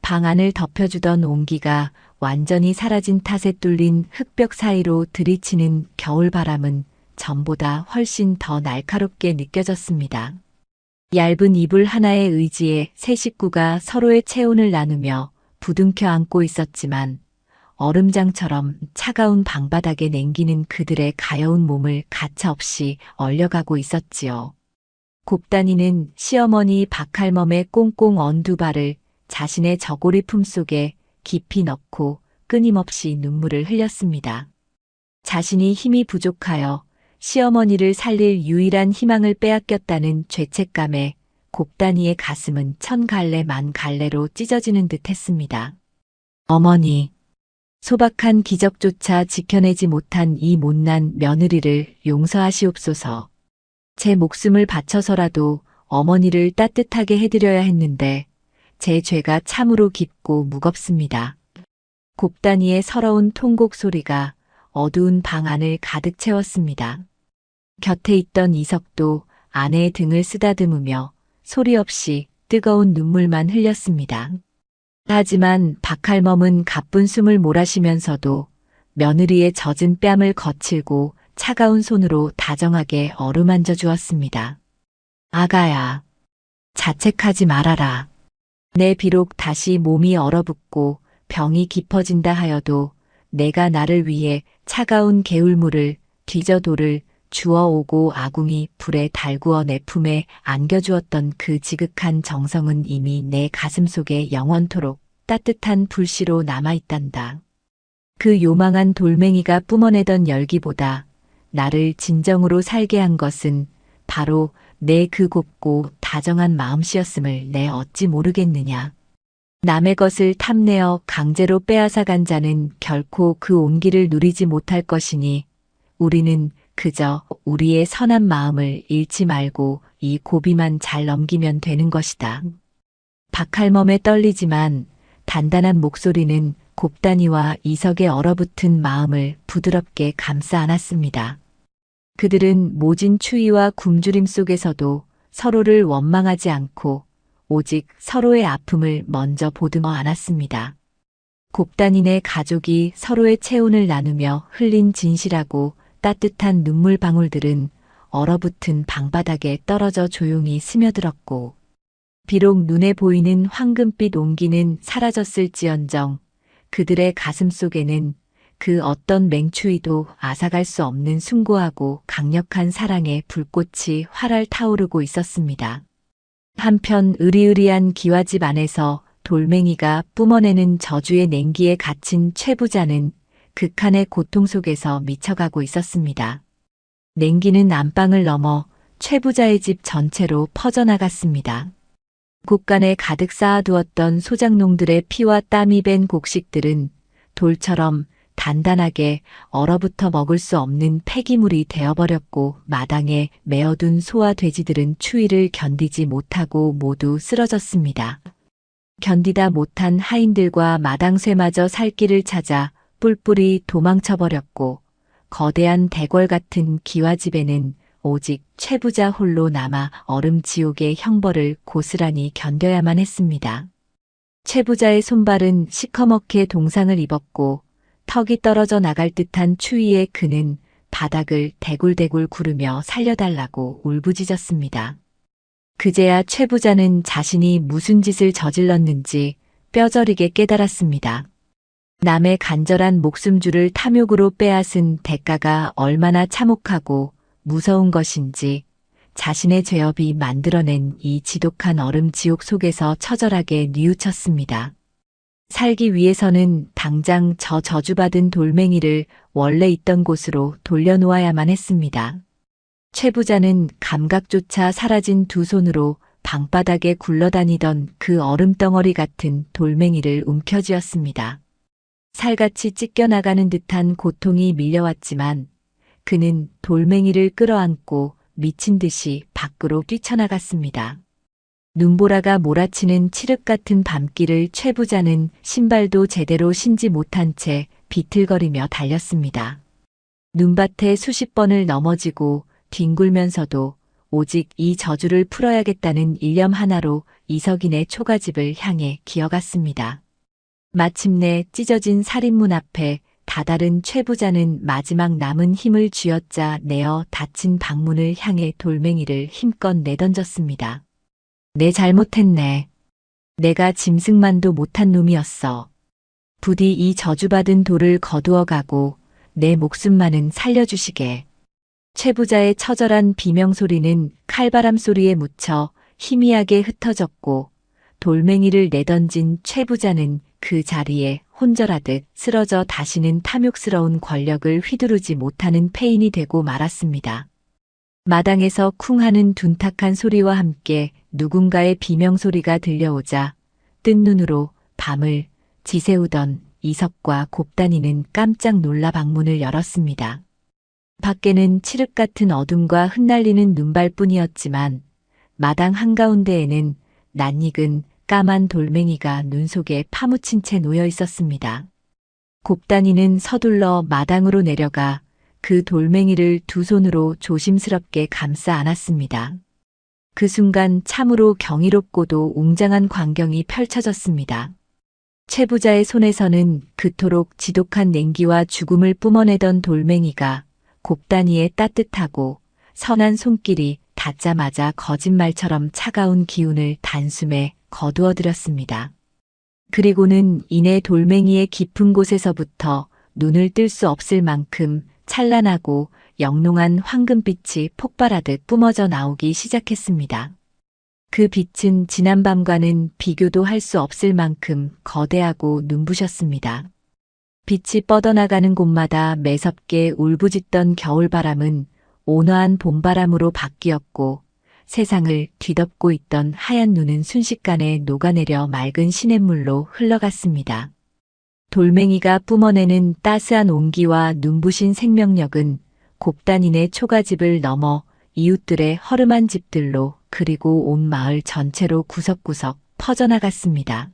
Speaker 1: 방 안을 덮여주던 온기가 완전히 사라진 탓에 뚫린 흙벽 사이로 들이치는 겨울바람은 전보다 훨씬 더 날카롭게 느껴졌습니다. 얇은 이불 하나의 의지에 세 식구가 서로의 체온을 나누며 부둥켜 안고 있었지만 얼음장처럼 차가운 방바닥에 냉기는 그들의 가여운 몸을 가차없이 얼려가고 있었지요. 곱단이는 시어머니 박할멈의 꽁꽁 언 두 발을 자신의 저고리 품속에 깊이 넣고 끊임없이 눈물을 흘렸습니다. 자신이 힘이 부족하여 시어머니를 살릴 유일한 희망을 빼앗겼다는 죄책감에 곱단이의 가슴은 천 갈래 만 갈래로 찢어지는 듯 했습니다. 어머니, 소박한 기적조차 지켜내지 못한 이 못난 며느리를 용서하시옵소서. 제 목숨을 바쳐서라도 어머니를 따뜻하게 해드려야 했는데 제 죄가 참으로 깊고 무겁습니다. 곱단이의 서러운 통곡 소리가 어두운 방 안을 가득 채웠습니다. 곁에 있던 이석도 아내의 등을 쓰다듬으며 소리 없이 뜨거운 눈물만 흘렸습니다. 하지만 박할멈은 가쁜 숨을 몰아쉬면서도 며느리의 젖은 뺨을 거칠고 차가운 손으로 다정하게 어루만져 주었습니다. 아가야, 자책하지 말아라. 내 비록 다시 몸이 얼어붙고 병이 깊어진다 하여도 내가 나를 위해 차가운 개울물을 뒤져 돌을 주워오고 아궁이 불에 달구어 내 품에 안겨주었던 그 지극한 정성은 이미 내 가슴속에 영원토록 따뜻한 불씨로 남아있단다. 그 요망한 돌멩이가 뿜어내던 열기보다 나를 진정으로 살게 한 것은 바로 내 그 곱고 다정한 마음씨였음을 내 어찌 모르겠느냐. 남의 것을 탐내어 강제로 빼앗아간 자는 결코 그 온기를 누리지 못할 것이니 우리는 그저 우리의 선한 마음을 잃지 말고 이 고비만 잘 넘기면 되는 것이다. 박할멈의 떨리지만 단단한 목소리는 곱단이와 이석의 얼어붙은 마음을 부드럽게 감싸 안았습니다. 그들은 모진 추위와 굶주림 속에서도 서로를 원망하지 않고 오직 서로의 아픔을 먼저 보듬어 안았습니다. 곱단이네 가족이 서로의 체온을 나누며 흘린 진실하고 따뜻한 눈물 방울들은 얼어붙은 방바닥에 떨어져 조용히 스며들었고 비록 눈에 보이는 황금빛 온기는 사라졌을지언정 그들의 가슴 속에는 그 어떤 맹추위도 앗아갈 수 없는 숭고하고 강력한 사랑의 불꽃이 활활 타오르고 있었습니다. 한편 으리으리한 기와집 안에서 돌멩이가 뿜어내는 저주의 냉기에 갇힌 최 부자는 극한의 고통 속에서 미쳐가고 있었습니다. 냉기는 안방을 넘어 최 부자의 집 전체로 퍼져나갔습니다. 곳간에 가득 쌓아두었던 소작농들의 피와 땀이 밴 곡식들은 돌처럼 단단하게 얼어붙어 먹을 수 없는 폐기물이 되어버렸고 마당에 메어둔 소와 돼지들은 추위를 견디지 못하고 모두 쓰러졌습니다. 견디다 못한 하인들과 마당쇠마저 살 길을 찾아 뿔뿔이 도망쳐버렸고 거대한 대궐 같은 기와집에는 오직 최부자 홀로 남아 얼음 지옥의 형벌을 고스란히 견뎌야만 했습니다. 최부자의 손발은 시커멓게 동상을 입었고 턱이 떨어져 나갈 듯한 추위에 그는 바닥을 대굴대굴 구르며 살려달라고 울부짖었습니다. 그제야 최 부자는 자신이 무슨 짓을 저질렀는지 뼈저리게 깨달았습니다. 남의 간절한 목숨줄을 탐욕으로 빼앗은 대가가 얼마나 참혹하고 무서운 것인지 자신의 죄업이 만들어낸 이 지독한 얼음 지옥 속에서 처절하게 뉘우쳤습니다. 살기 위해서는 당장 저 저주받은 돌멩이를 원래 있던 곳으로 돌려놓아야만 했습니다. 최 부자는 감각조차 사라진 두 손으로 방바닥에 굴러다니던 그 얼음덩어리 같은 돌멩이를 움켜쥐었습니다. 살같이 찢겨나가는 듯한 고통이 밀려왔지만 그는 돌멩이를 끌어안고 미친 듯이 밖으로 뛰쳐나갔습니다. 눈보라가 몰아치는 칠흑 같은 밤길을 최 부자는 신발도 제대로 신지 못한 채 비틀거리며 달렸습니다. 눈밭에 수십 번을 넘어지고 뒹굴면서도 오직 이 저주를 풀어야겠다는 일념 하나로 이석인의 초가집을 향해 기어갔습니다. 마침내 찢어진 살인문 앞에 다다른 최 부자는 마지막 남은 힘을 쥐어짜 내어 닫힌 방문을 향해 돌멩이를 힘껏 내던졌습니다. 내 잘못했네. 내가 짐승만도 못한 놈이었어. 부디 이 저주받은 돌을 거두어 가고 내 목숨만은 살려주시게. 최 부자의 처절한 비명소리는 칼바람 소리에 묻혀 희미하게 흩어졌고 돌멩이를 내던진 최 부자는 그 자리에 혼절하듯 쓰러져 다시는 탐욕스러운 권력을 휘두르지 못하는 폐인이 되고 말았습니다. 마당에서 쿵 하는 둔탁한 소리와 함께 누군가의 비명소리가 들려오자 뜬 눈으로 밤을 지새우던 이석과 곱단이는 깜짝 놀라 방문을 열었습니다. 밖에는 칠흑 같은 어둠과 흩날리는 눈발뿐이었지만 마당 한가운데에는 낯익은 까만 돌멩이가 눈 속에 파묻힌 채 놓여 있었습니다. 곱단이는 서둘러 마당으로 내려가 그 돌멩이를 두 손으로 조심스럽게 감싸 안았습니다. 그 순간 참으로 경이롭고도 웅장한 광경이 펼쳐졌습니다. 최 부자의 손에서는 그토록 지독한 냉기와 죽음을 뿜어내던 돌멩이가 곱단이의 따뜻하고 선한 손길이 닿자마자 거짓말처럼 차가운 기운을 단숨에 거두어들였습니다. 그리고는 이내 돌멩이의 깊은 곳에서부터 눈을 뜰 수 없을 만큼 찬란하고 영롱한 황금빛이 폭발하듯 뿜어져 나오기 시작했습니다. 그 빛은 지난밤과는 비교도 할 수 없을 만큼 거대하고 눈부셨습니다. 빛이 뻗어나가는 곳마다 매섭게 울부짖던 겨울바람은 온화한 봄바람으로 바뀌었고 세상을 뒤덮고 있던 하얀 눈은 순식간에 녹아내려 맑은 시냇물로 흘러갔습니다. 돌멩이가 뿜어내는 따스한 온기와 눈부신 생명력은 곱단이네 초가집을 넘어 이웃들의 허름한 집들로 그리고 온 마을 전체로 구석구석 퍼져나갔습니다.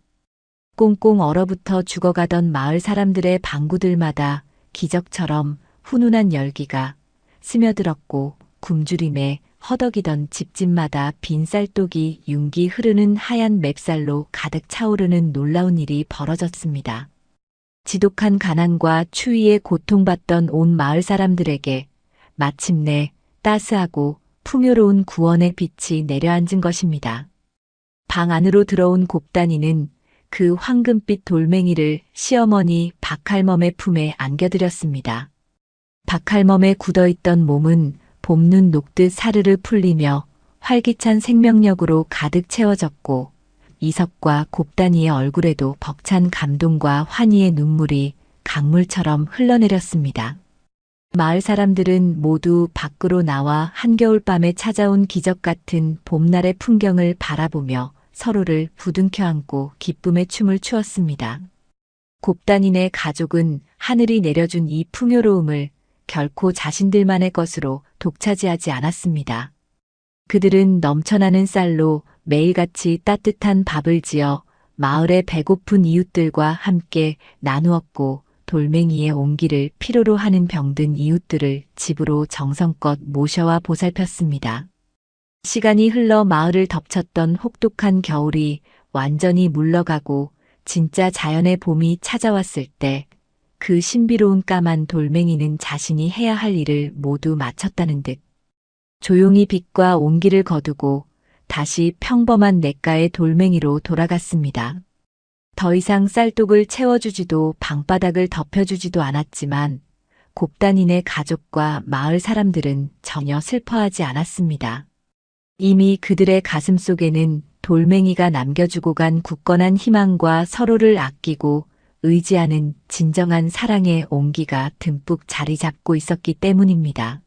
Speaker 1: 꽁꽁 얼어붙어 죽어가던 마을 사람들의 방구들마다 기적처럼 훈훈한 열기가 스며들었고 굶주림에 허덕이던 집집마다 빈 쌀독이 윤기 흐르는 하얀 맵쌀로 가득 차오르는 놀라운 일이 벌어졌습니다. 지독한 가난과 추위에 고통받던 온 마을 사람들에게 마침내 따스하고 풍요로운 구원의 빛이 내려앉은 것입니다. 방 안으로 들어온 곱단이는 그 황금빛 돌멩이를 시어머니 박할멈의 품에 안겨드렸습니다. 박할멈의 굳어있던 몸은 봄눈 녹듯 사르르 풀리며 활기찬 생명력으로 가득 채워졌고 이석과 곱단이의 얼굴에도 벅찬 감동과 환희의 눈물이 강물처럼 흘러내렸습니다. 마을 사람들은 모두 밖으로 나와 한겨울밤에 찾아온 기적 같은 봄날의 풍경을 바라보며 서로를 부둥켜 안고 기쁨의 춤을 추었습니다. 곱단이네 가족은 하늘이 내려준 이 풍요로움을 결코 자신들만의 것으로 독차지하지 않았습니다. 그들은 넘쳐나는 쌀로 매일같이 따뜻한 밥을 지어 마을의 배고픈 이웃들과 함께 나누었고 돌멩이의 온기를 필요로 하는 병든 이웃들을 집으로 정성껏 모셔와 보살폈습니다. 시간이 흘러 마을을 덮쳤던 혹독한 겨울이 완전히 물러가고 진짜 자연의 봄이 찾아왔을 때 그 신비로운 까만 돌멩이는 자신이 해야 할 일을 모두 마쳤다는 듯 조용히 빛과 온기를 거두고 다시 평범한 냇가의 돌멩이로 돌아갔습니다. 더 이상 쌀독을 채워주지도 방바닥을 덮여주지도 않았지만 곱단이네 가족과 마을 사람들은 전혀 슬퍼하지 않았습니다. 이미 그들의 가슴 속에는 돌멩이가 남겨주고 간 굳건한 희망과 서로를 아끼고 의지하는 진정한 사랑의 온기가 듬뿍 자리 잡고 있었기 때문입니다.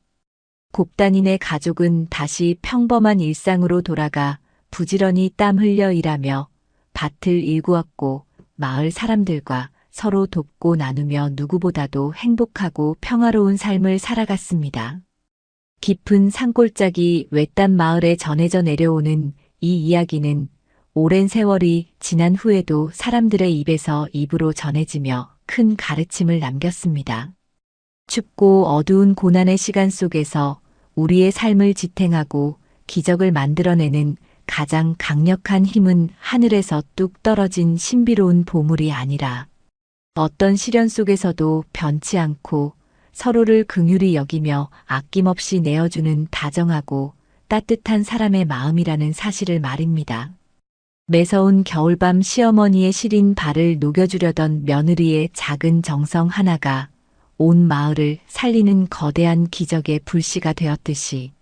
Speaker 1: 곱단이네 가족은 다시 평범한 일상으로 돌아가 부지런히 땀 흘려 일하며 밭을 일구었고 마을 사람들과 서로 돕고 나누며 누구보다도 행복하고 평화로운 삶을 살아갔습니다. 깊은 산골짜기 외딴 마을에 전해져 내려오는 이 이야기는 오랜 세월이 지난 후에도 사람들의 입에서 입으로 전해지며 큰 가르침을 남겼습니다. 춥고 어두운 고난의 시간 속에서 우리의 삶을 지탱하고 기적을 만들어내는 가장 강력한 힘은 하늘에서 뚝 떨어진 신비로운 보물이 아니라 어떤 시련 속에서도 변치 않고 서로를 긍휼히 여기며 아낌없이 내어주는 다정하고 따뜻한 사람의 마음이라는 사실을 말입니다. 매서운 겨울밤 시어머니의 시린 발을 녹여주려던 며느리의 작은 정성 하나가 온 마을을 살리는 거대한 기적의 불씨가 되었듯이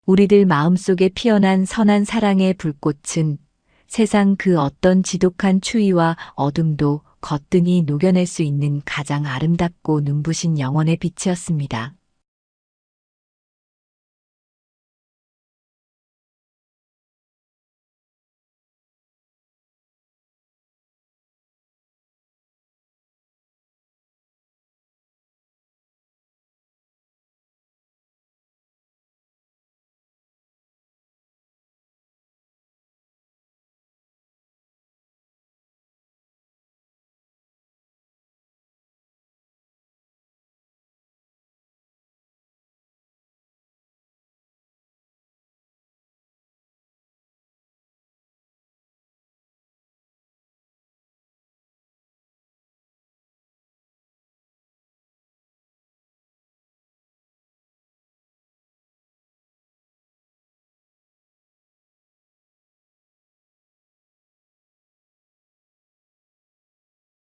Speaker 1: 우리들 마음속에 피어난 선한 사랑의 불꽃은 세상 그 어떤 지독한 추위와 어둠도 거뜬히 녹여낼 수 있는 가장 아름답고 눈부신 영혼의 빛이었습니다.